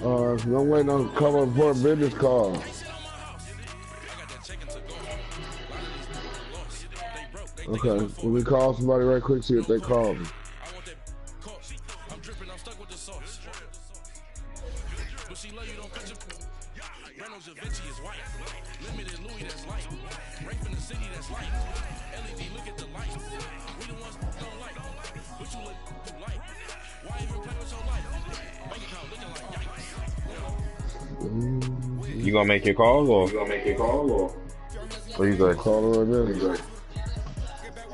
I'm waiting on a couple of important business calls. Okay, let me call somebody right quick, see if they call me. You gonna make your call or? What you good? Call her right now.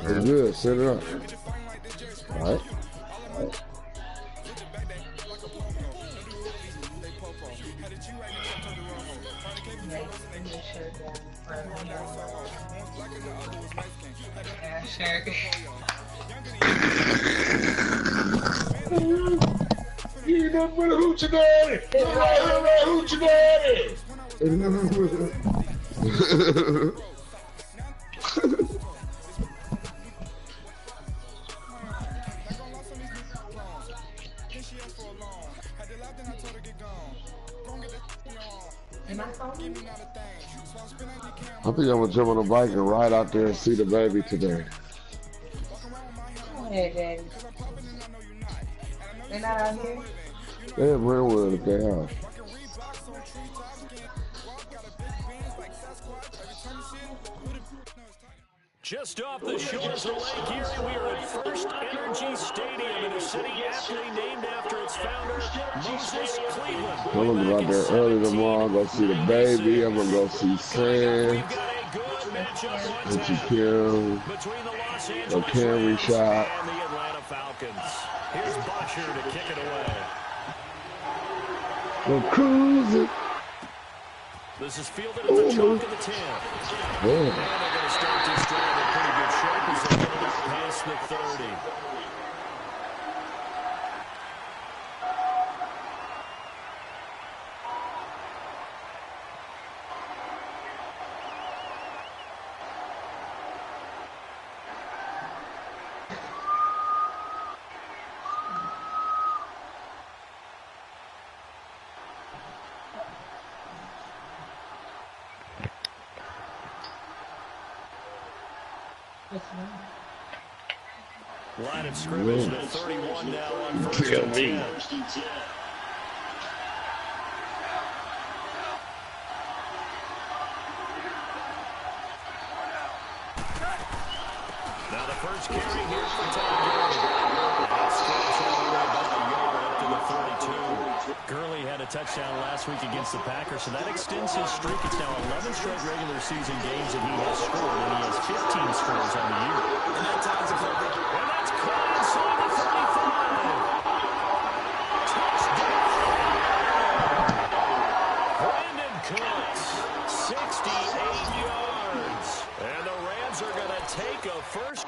It's good. Set it up. All right. You nothing but a hoochie daddy. Hoochie daddy. I think I'm gonna jump on a bike and ride out there and see the baby today. Go ahead, Daddy. They're not out here? They're in Brentwood at their house. Just off the shores of Lake Erie, we are at First Energy Stadium in a city aptly named after its founder, Moses Cleveland. I'm gonna go out there early tomorrow, go see the baby. I'm gonna go see Sam, Auntie Kim, the Camry shop. And the Atlanta Falcons. Here's Bosher to kick it away. We're cruising. This is fielded at the top of the 10. Yeah. And they're going to start this drive in pretty good shape as they get it past the 30. Line of scrimmage at 31 now on first and 10. Now the first carry here for Tom Gurley had a touchdown last week against the Packers, so that extends his streak. It's now 11 straight regular season games that he has scored, and he has 15 scores on the year. And that ties it up. And that's caught inside the 35. Touchdown! Brandon Cooks, 68 yards. And the Rams are going to take a first.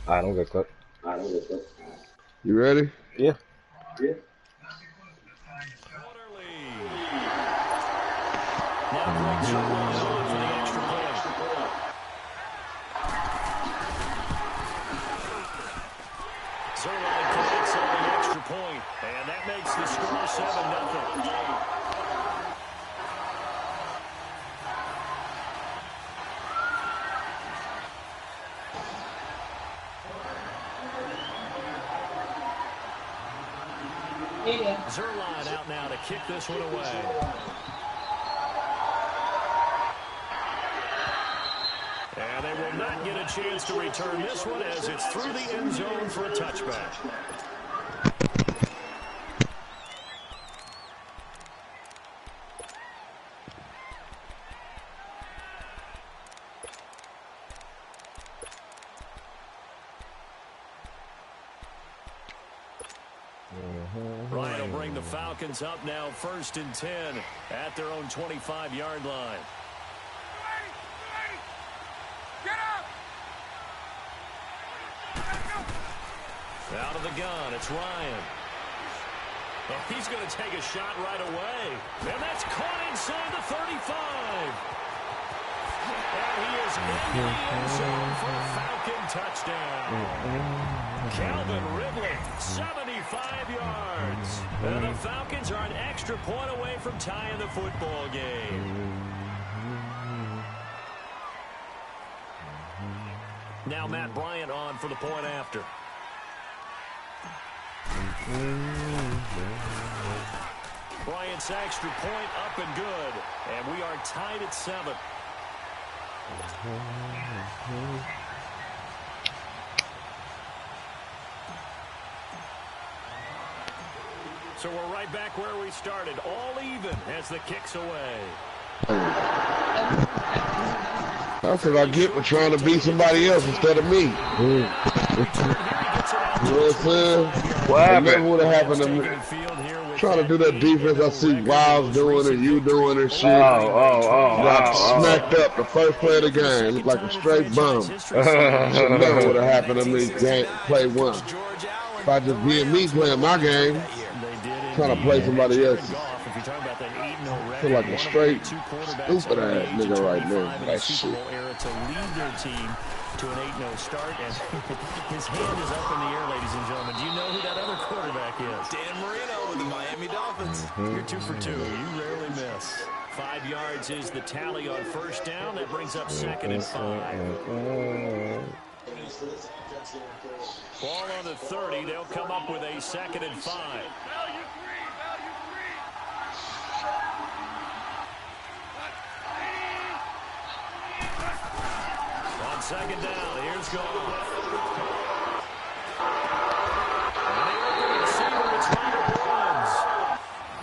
I don't get cooked. You ready? Yeah. Zerline connects on the extra point, and that makes the score 7-0. Zerline out now to kick this one away. And they will not get a chance to return this one as it's through the end zone for a touchback. Bryant will bring the Falcons up now, 1st and 10 at their own 25-yard line. Get up! Out of the gun, it's Ryan. Oh, he's going to take a shot right away. And that's caught inside the 35. And he is in the end zone for a Falcon touchdown. Calvin Ridley, 75 yards. And the Falcons are an extra point away from tying the football game. Now Matt Bryant on for the point after. Bryant's extra point up and good. And we are tied at 7. So we're right back where we started, all even as the kick's away. That's what I get for trying to beat somebody else instead of me. You know what I'm saying? What happened? Never would have happened to me. Trying to do that defense I see Wiles doing and you doing and shit. Got smacked up the first play of the game. Looked like a straight bum. Should never would have happened to me. Play one. If I just being me playing my game, trying to play somebody else. feel like a straight stupid ass nigga right now. That shit. Era to lead their team to an 8-0 start, and his hand is up in the air, ladies and gentlemen. Do you know who that other quarterback is? Dan Marino with the Miami Dolphins. You're 2 for 2. You rarely miss. 5 yards is the tally on first down. That brings up 2nd and 5. Ball on the 30. They'll come up with a 2nd and 5. On 2nd down, here's Goff. And the open receiver, it's Robert Woods.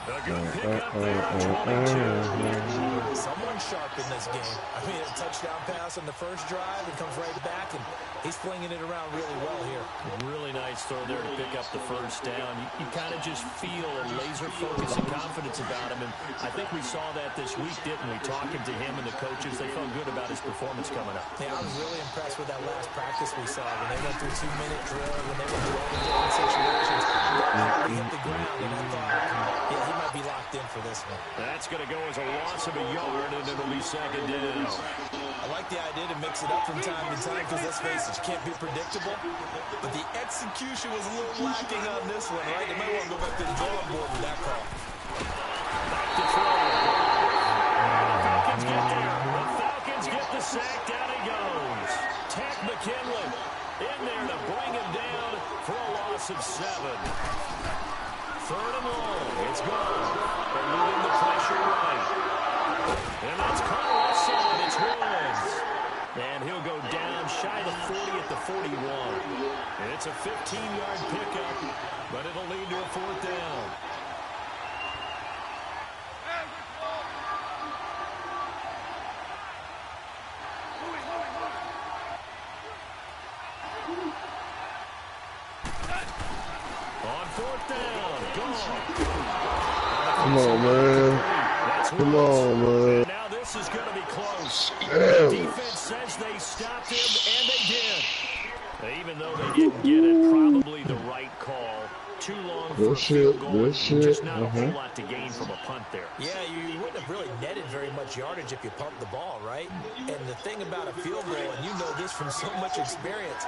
A good pickup there, 22. Someone sharp in this game. I mean, a touchdown pass on the first drive and comes right back, and he's flinging it around really well here. Really nice throw there to pick up the first down. You kind of just feel a laser focus and confidence about him, and I think we saw that this week, didn't we? Talking to him and the coaches, they felt good about his performance coming up. Yeah, I was really impressed with that last practice we saw when they went through 2-minute drill, when they went through all the different situations. He hit the ground, and I thought, yeah, he might be locked in for this one. That's going to go as a loss of a yard, and it'll be 2nd down. I like the idea to mix it up from time to time because, let's face it, you can't be predictable. But the execution was a little lacking on this one, right? They might want to go back to the drawing board with that call. Back to throw. The Falcons get there. The Falcons get the sack. Down he goes. Tack McKinley in there to bring him down for a loss of 7. 3rd and long. It's gone. They're moving the pressure right. And that's caught offside. It's Woods. And he'll go down shy of the 40 at the 41. It's a 15-yard pickup, but it'll lead to a 4th down. On 4th down, Come on, man. Come on, man. now this is going to be close. Damn. The defense says they stopped him, and they did. Even though they didn't get it, probably the right call. Too long for a field goal. Just not a whole lot to gain from a punt there. Yeah, you wouldn't have really netted very much yardage if you pumped the ball, right? And the thing about a field goal, and you know this from so much experience,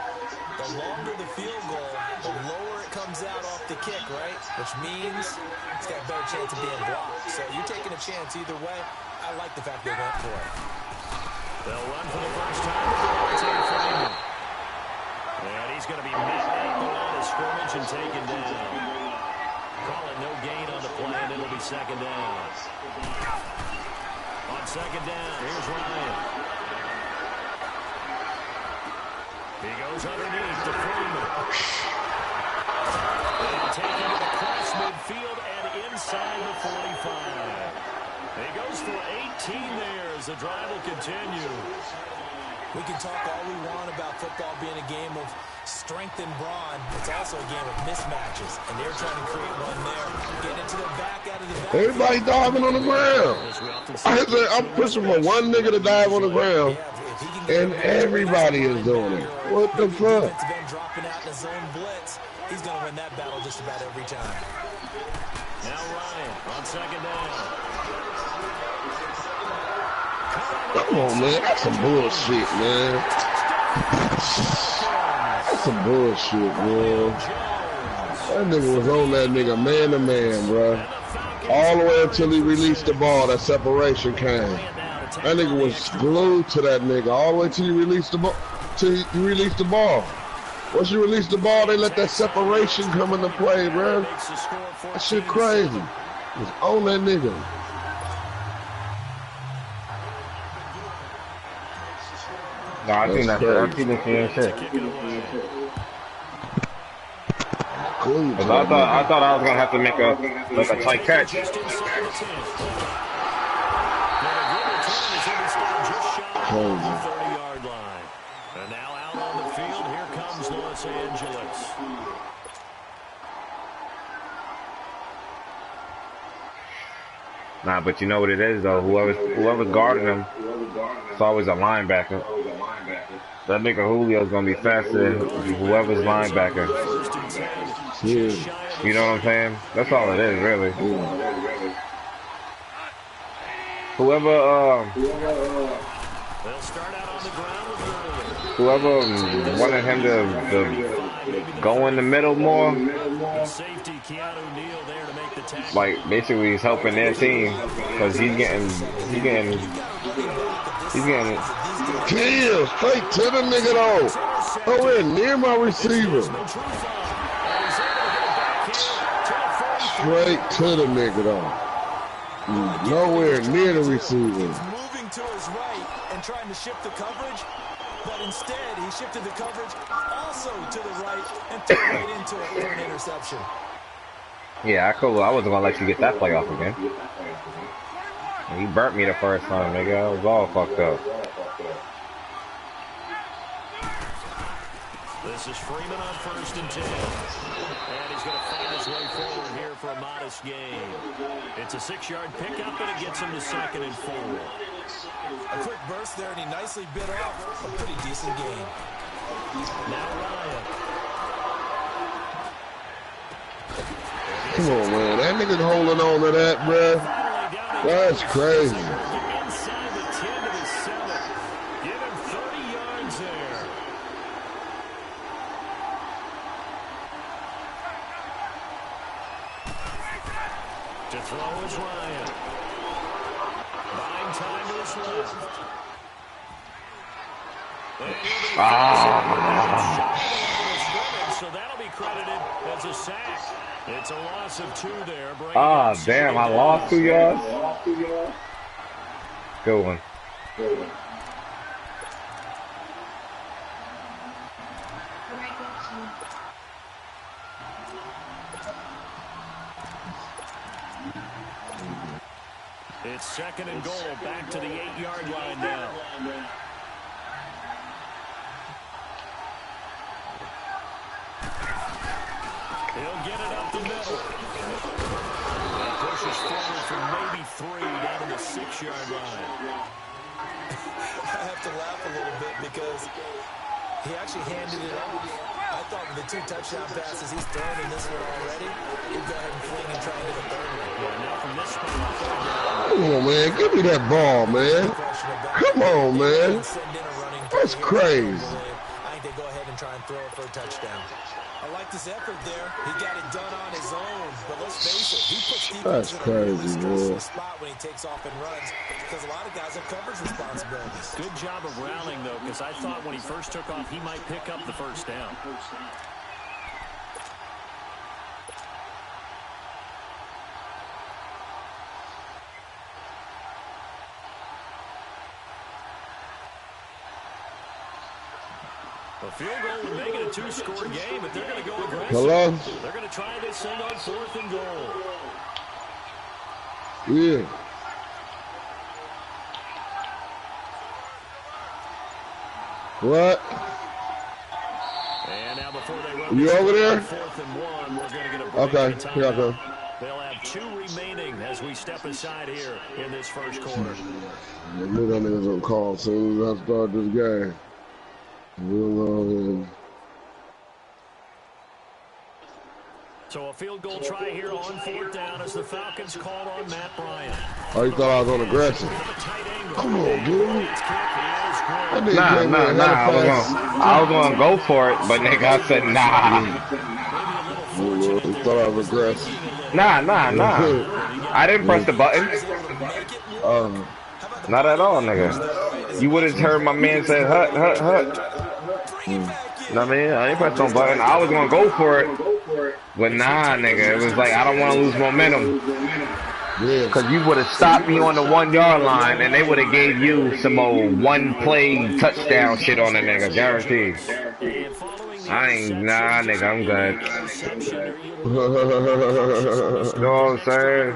the longer the field goal, the lower it comes out off the kick, right? Which means it's got a better chance of being blocked. So you're taking a chance either way. I like the fact they went for it. They'll run for the first time with the right-hand frame. And he's going to be met at the line of scrimmage and taken down. Call it no gain on the play, and it'll be 2nd down. On 2nd down, here's Ryan. He goes underneath to Freeman. And taken across midfield and inside the 45. He goes for 18 there as the drive will continue. We can talk all we want about football being a game of strength and brawn. It's also a game of mismatches, and they're trying to create one there. Get into the back out of the back. Everybody diving on the ground. I'm pushing for one nigga to dive on the ground, and everybody is doing it. What the fuck? Defensive end dropping out in a zone blitz. He's going to win that battle just about every time. Now Ryan on 2nd down. Come on, man. That's some bullshit, man. That's some bullshit, man. That nigga was on that nigga man to man, bro. All the way until he released the ball, that separation came. That nigga was glued to that nigga all the way till he released the ball. Once you release the ball, they let that separation come into play, bro. That shit crazy. He was on that nigga. No, I think that's shit. Cause I thought I was gonna have to make a tight catch. Crazy. 30-yard line. And now out on the field, here comes Los Angeles. Nah, but you know what it is though. Whoever's guarding him, it's always a linebacker. That nigga Julio's gonna be faster than whoever's linebacker. Yeah. You know what I'm saying? That's all it is, really. Whoever They'll start out on the ground with Gurley. whoever wanted him to go in the middle more, The safety, Keanu Neal, there to make the tackle. like basically he's helping their team because he's getting kill straight to the nigga though. Nowhere near my receiver. Straight to the nigga though. Nowhere near the receiver. Moving to his right and trying to shift the coverage, but instead he shifted the coverage also to the right and threw it right into it for an interception. yeah, I wasn't gonna let you get that play off again. He burnt me the first time, nigga. I was all fucked up. This is Freeman on 1st and 10. And he's going to find his way forward here for a modest gain. It's a 6-yard pickup, and it gets him to 2nd and 4. A quick burst there, and he nicely bit off a pretty decent gain. Now Ryan. Come on, man. That nigga's holding on to that, bruh. That's crazy. Inside the 10 to the 7. Give him 30 yards there. To throw is Ryan. Buying time to his left. So that'll be credited as a sack. It's a loss of 2 there. Damn, I lost 2 yards. Good one. It's 2nd and goal, back to the 8-yard line now. He'll get it up the middle. And pushes forward for maybe 3 down to the 6-yard line. I have to laugh a little bit because he actually handed it off. I thought with the 2 touchdown passes he's thrown in this one already, he'd go ahead and fling and try and get a third one. Yeah, now from this spot, Come on, man. Give me that ball, man. Come on, man. That's crazy. I think they go ahead and try and throw it for a touchdown. I like this effort there. He got it done on his own. But let's face it, he puts defense in a really stressful spot when he takes off and runs because a lot of guys have coverage responsibilities. good job of rallying, though, because I thought when he first took off, he might pick up the first down. A field goal would make it a 2-score game, but they're going to go aggressive. Hello? They're going to try this thing on 4th and goal. Yeah. What? And now before they run You over there? 4th and 1, we're going to get a break. Okay, here I go. They'll have 2 remaining as we step aside here in this first quarter. I knew that nigga was gonna call as soon as I start this game. We'll go ahead. So a field goal try here on 4th down as the Falcons called on Matt Bryant. Oh, you thought I was on aggressive? Come on, dude. Nah. I was gonna go for it, but nigga, I said nah. You thought I was aggressive? Nah. I didn't press the button. Not at all, nigga. You would have heard my man say hut. You know what I mean? I didn't press no button. I was gonna go for it, but nah, nigga. It was like I don't want to lose momentum. Yeah. Cause you would have stopped me on the 1-yard line, and they would have gave you some old 1-play touchdown shit on the nigga, guaranteed. Nah, nigga, I'm good. You know what I'm saying?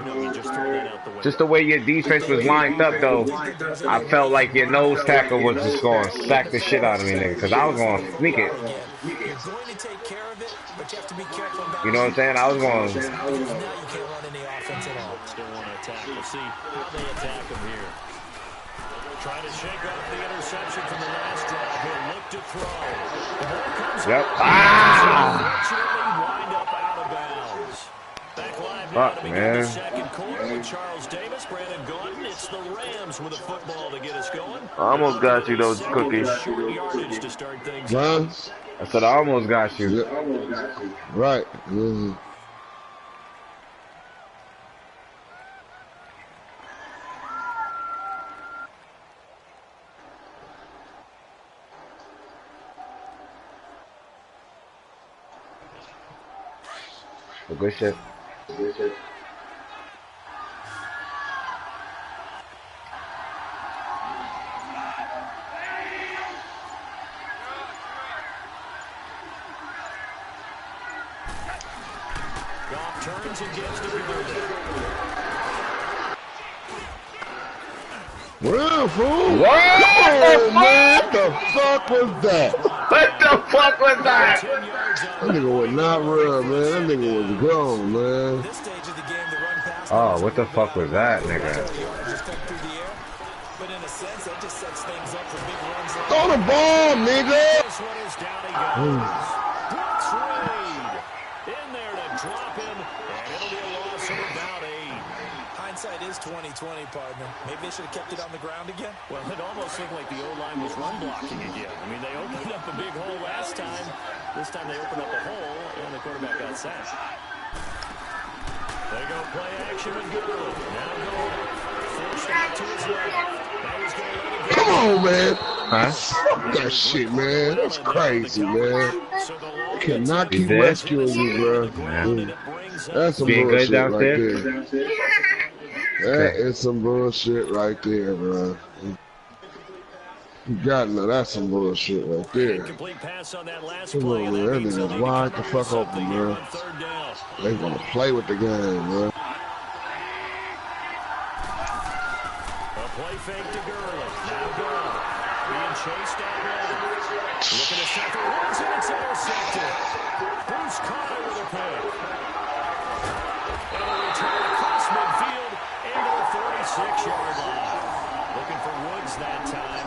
Just the way your defense was lined up, though, I felt like your nose tackle was just going to sack the shit out of me, nigga, because I was going to sneak it. You know what I'm saying? I was going to... Still want to attack. We'll see how they attack him here. Trying to shake off the interception from the last drive. He'll look to throw. Yep. Wind up out of bounds. Back live now to begin the second quarter with Charles Davis, Brandon Gordon. It's the Rams Williams with a football to get us going. I almost got you, those cookies. Short yardage to start things. Huh? I said I almost got you. Yeah. Right. Mm-hmm. Good shit. Goff turns and gets to Gurley. Well, fool. Whoa, man. What the fuck was that? What the fuck was that? That nigga was not run, man. That nigga was gone, man. Oh, what the fuck was that, nigga? Throw the ball, nigga. In there to drop him, and it'll be a loss of about 8. Hindsight is 20/20, partner. Maybe they should have kept it on the ground again. Well, it almost looked like the O-line was run blocking again. I mean, they opened up a big hole last time. This time they opened up a hole, and the quarterback got sacked. They go play action with Gurley. Now Gurley forced out to his left. Now he's going to let it go. Come on, man. Huh? Fuck that shit, man. That's crazy, man. You cannot keep rescuing you, bro. That's some bullshit right there. That is some bullshit right there, bro. You gotta know that's some bullshit right there. Come on, man. That nigga's wide the fuck open, bro. They gonna play with the game, bro. A play fake to Gurley. Now Gurley being chased down left. Looking to set for Woods, and it's intercepted. Bruce Carter with a pick. And a return across midfield into the 46-yard line. Looking for Woods that time.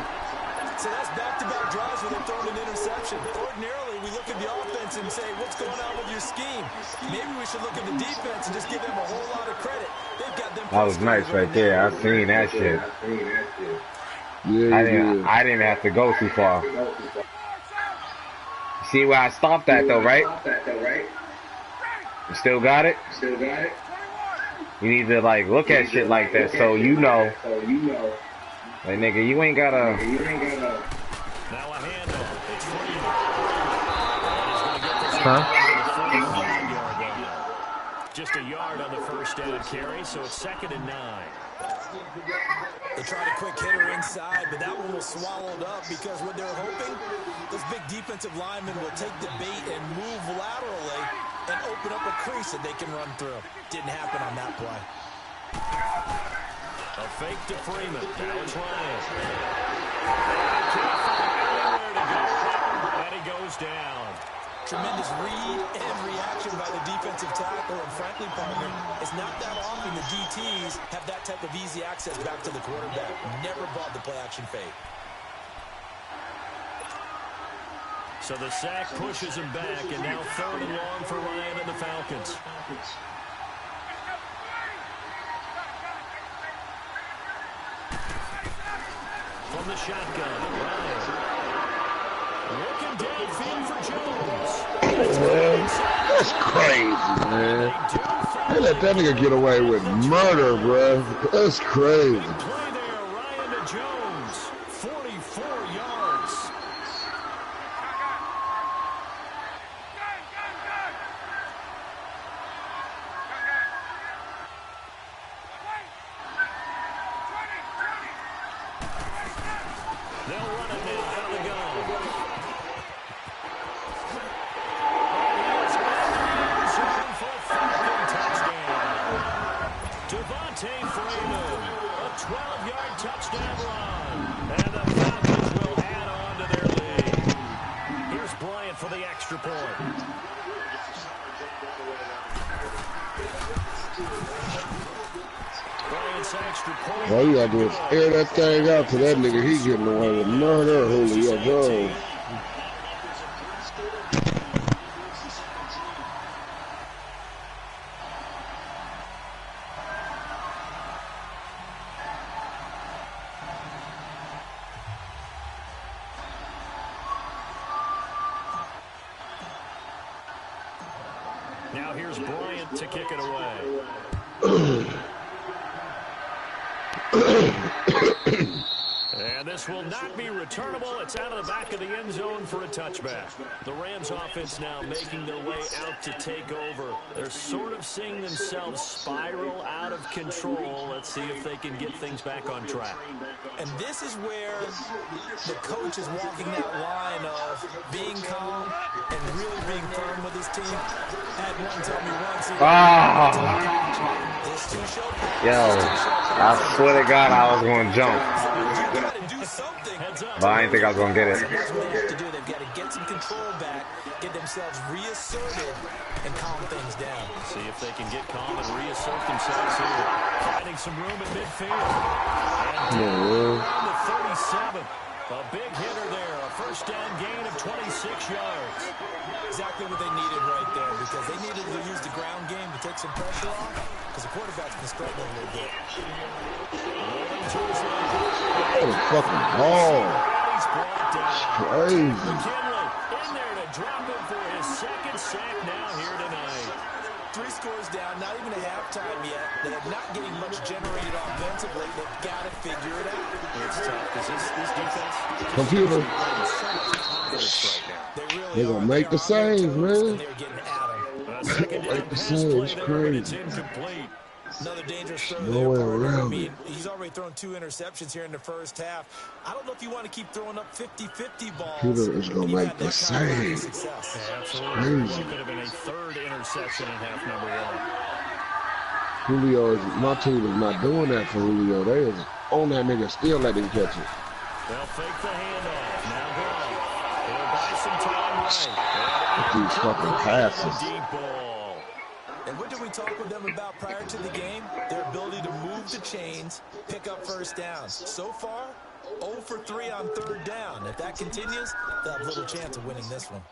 So that's back-to-back drives where they've thrown an interception. Ordinarily, we look at the offense and say, what's going on with your scheme? Maybe we should look at the defense and just give them a whole lot of credit. They've got them. That was nice right there. I seen that shit. Yeah, I didn't have to go too far. See where I stopped at though, right? You still got it? You need to like look at shit like that so you know. Like nigga, you ain't gotta. Now a handoff. It's free. Huh? Just a yard on the first down carry, so it's 2nd and 9. They tried a quick hitter inside, but that one was swallowed up because what they're hoping, those big defensive linemen will take the bait and move laterally and open up a crease that they can run through. Didn't happen on that play. A fake to Freeman. Now it's Ryan. And he goes down. Tremendous read and reaction by the defensive tackle. And frankly, partner, it's not that often the DTs have that type of easy access back to the quarterback. Never bought the play-action fake. So the sack pushes him back, and now 3rd and long for Ryan and the Falcons. From the shotgun, Ryan. Looking downfield for Jones. That's crazy, man. They let that nigga get away with murder, bro. That's crazy. Play there, Ryan to Jones. 44 yards. They'll run it now out of the gun. Devontae Freeman, a 12-yard touchdown run. And the Falcons will add on to their lead. Here's Bryant for the extra point. Bryant's extra point. All you gotta do is air that thing out to that nigga. He getting away with murder. Julio Jones. Now here's Bryant to kick it away. And this will not be returnable. It's out of the back of the end zone for a touchback. The Rams offense now making their way out to take over. They're sort of seeing themselves spiral out of control. Let's see if they can get things back on track. And this is where the coach is walking that line of being calm and really being firm with his team. Had one tell me once. Yo, I swear to God I was going to jump. But I didn't think I was going to get it. Here's what they have to do. They've got to get some control back, get themselves reasserted, and calm things down. See if they can get calm and reassert themselves here. Finding some room in midfield. And down to 37. A big hitter there. A first down gain of 26 yards. Exactly what they needed right there, because they needed to use the ground game to take some pressure off, because the quarterback's been struggling a little bit. What a fucking ball. Crazy. McKinley in there to drop him for his second sack now here tonight. 3 scores down, not even a halftime yet. They're not getting much generated offensively. They've got to figure it out. It's tough because this defense... Computer. They're going to make the save, man. They're getting at him. Make the save. It's crazy. Another dangerous throw No way around it. He's already thrown 2 interceptions here in the first half. I don't know if you want to keep throwing up 50-50 balls. Computer is going to make the save. Absolutely. Could have been a third interception in half number 1. Julio, my team is not doing that for Julio. They is on that nigga, still let him catch it. They'll fake the handoff. Now Brown. They'll buy some time right. These fucking passes. Deep ball. And what did we talk with them about prior to the game? Their ability to move the chains, pick up first downs. So far, 0 for 3 on 3rd down. If that continues, they'll have little chance of winning this one.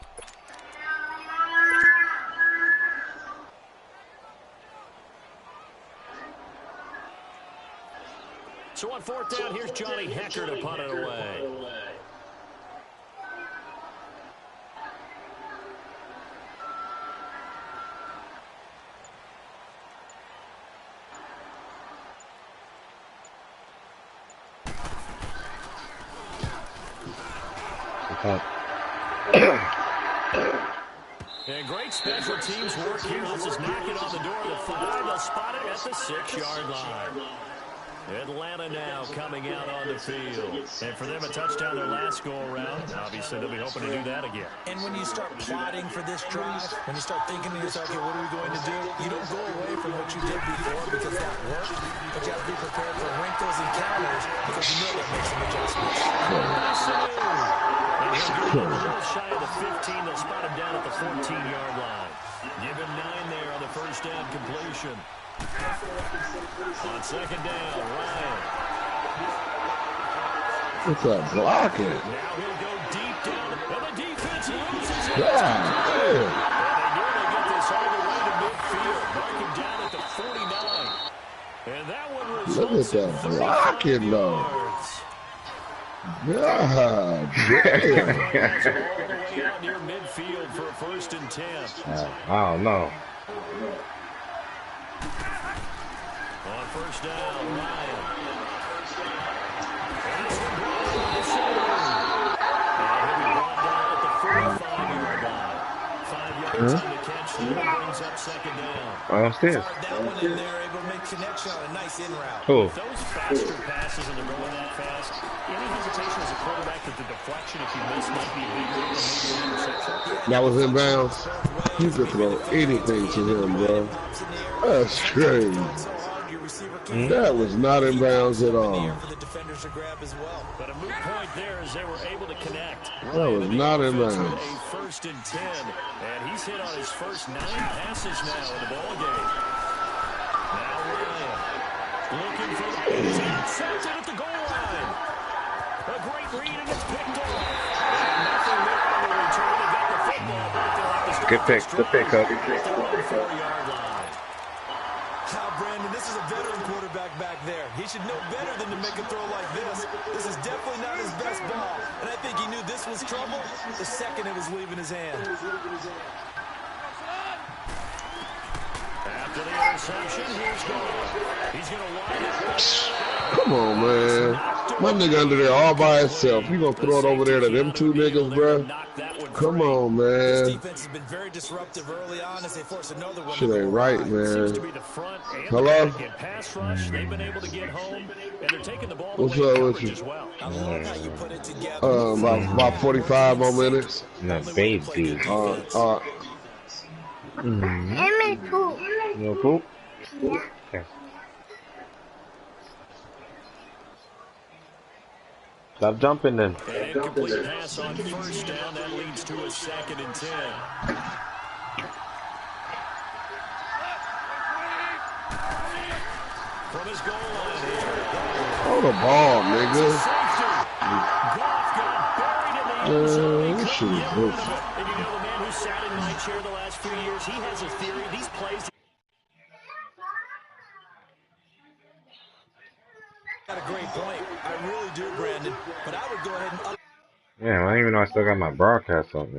So on 4th down, here's Johnny Hecker to punt it away. And great special teams work here. This is knocking on the door of the 5. They'll spot it at the 6-yard line. Atlanta now coming out on the field. And for them, a touchdown their last go-around. Obviously, they'll be hoping to do that again. And when you start plotting for this drive, when you start thinking to yourself, okay, what are we going to do? You don't go away from what you did before because that worked. But you have to be prepared for wrinkles and counters because you know that makes some adjustments. And he'll go a little shy of the 15. They'll spot him down at the 14-yard line. Give him 9 there on the first down completion. On 2nd down, Ryan. What's that blocking? Now he'll go deep down, and the defense loses it. God damn. And they nearly get this all the way to midfield, marking down at the 49. And that one Look at that blocking, though. God damn. All the way out near midfield for a 1st and 10. I don't know. On 1st down, Ryan. And he'll be brought down at the 45-yard line. 5 yards on the catch. That brings up 2nd down. Upstairs. That one in there, able to make connection on a nice in route. Cool. Those faster passes and they're going that fast, any hesitation as a quarterback that the deflection, if you miss, might be bigger than maybe an interception? That was inbounds. You could throw anything to him, bro. That's crazy. That was not in bounds at all. But a moot point there as they were able to connect. That was not in bounds. A 1st and 10, and he's hit on his first 9 passes now in the ball game. Now Ryan looking for the intercepted at the goal line. A great read and it's picked off. And nothing there on the return. They got the football, but they'll have to start Good pick. Good pick, Coach. 4-yard line. How, Brandon, this is a veteran quarterback back there. He should know better than to make a throw like this. This is definitely not his best ball. And I think he knew this was trouble the second it was leaving his hand. Come on, man. My nigga under there all by himself. You gonna throw it over there to them two niggas, bro? Come on, man. Shit ain't right, man. Hello? What's up with you? About 45 more minutes. No, baby. No poop? Yeah. Okay. Stop jumping then. An incomplete pass on first down. That leads to a 2nd and 10. From his goal line here. Throw the ball, nigga. Goff got buried in the end zone. This shit is And you know the man who sat in my chair the last few years, he has a theory. These plays... Got a great point. I really do, Brandon. But I would go ahead and... Yeah, I don't even know I still got my broadcast on this.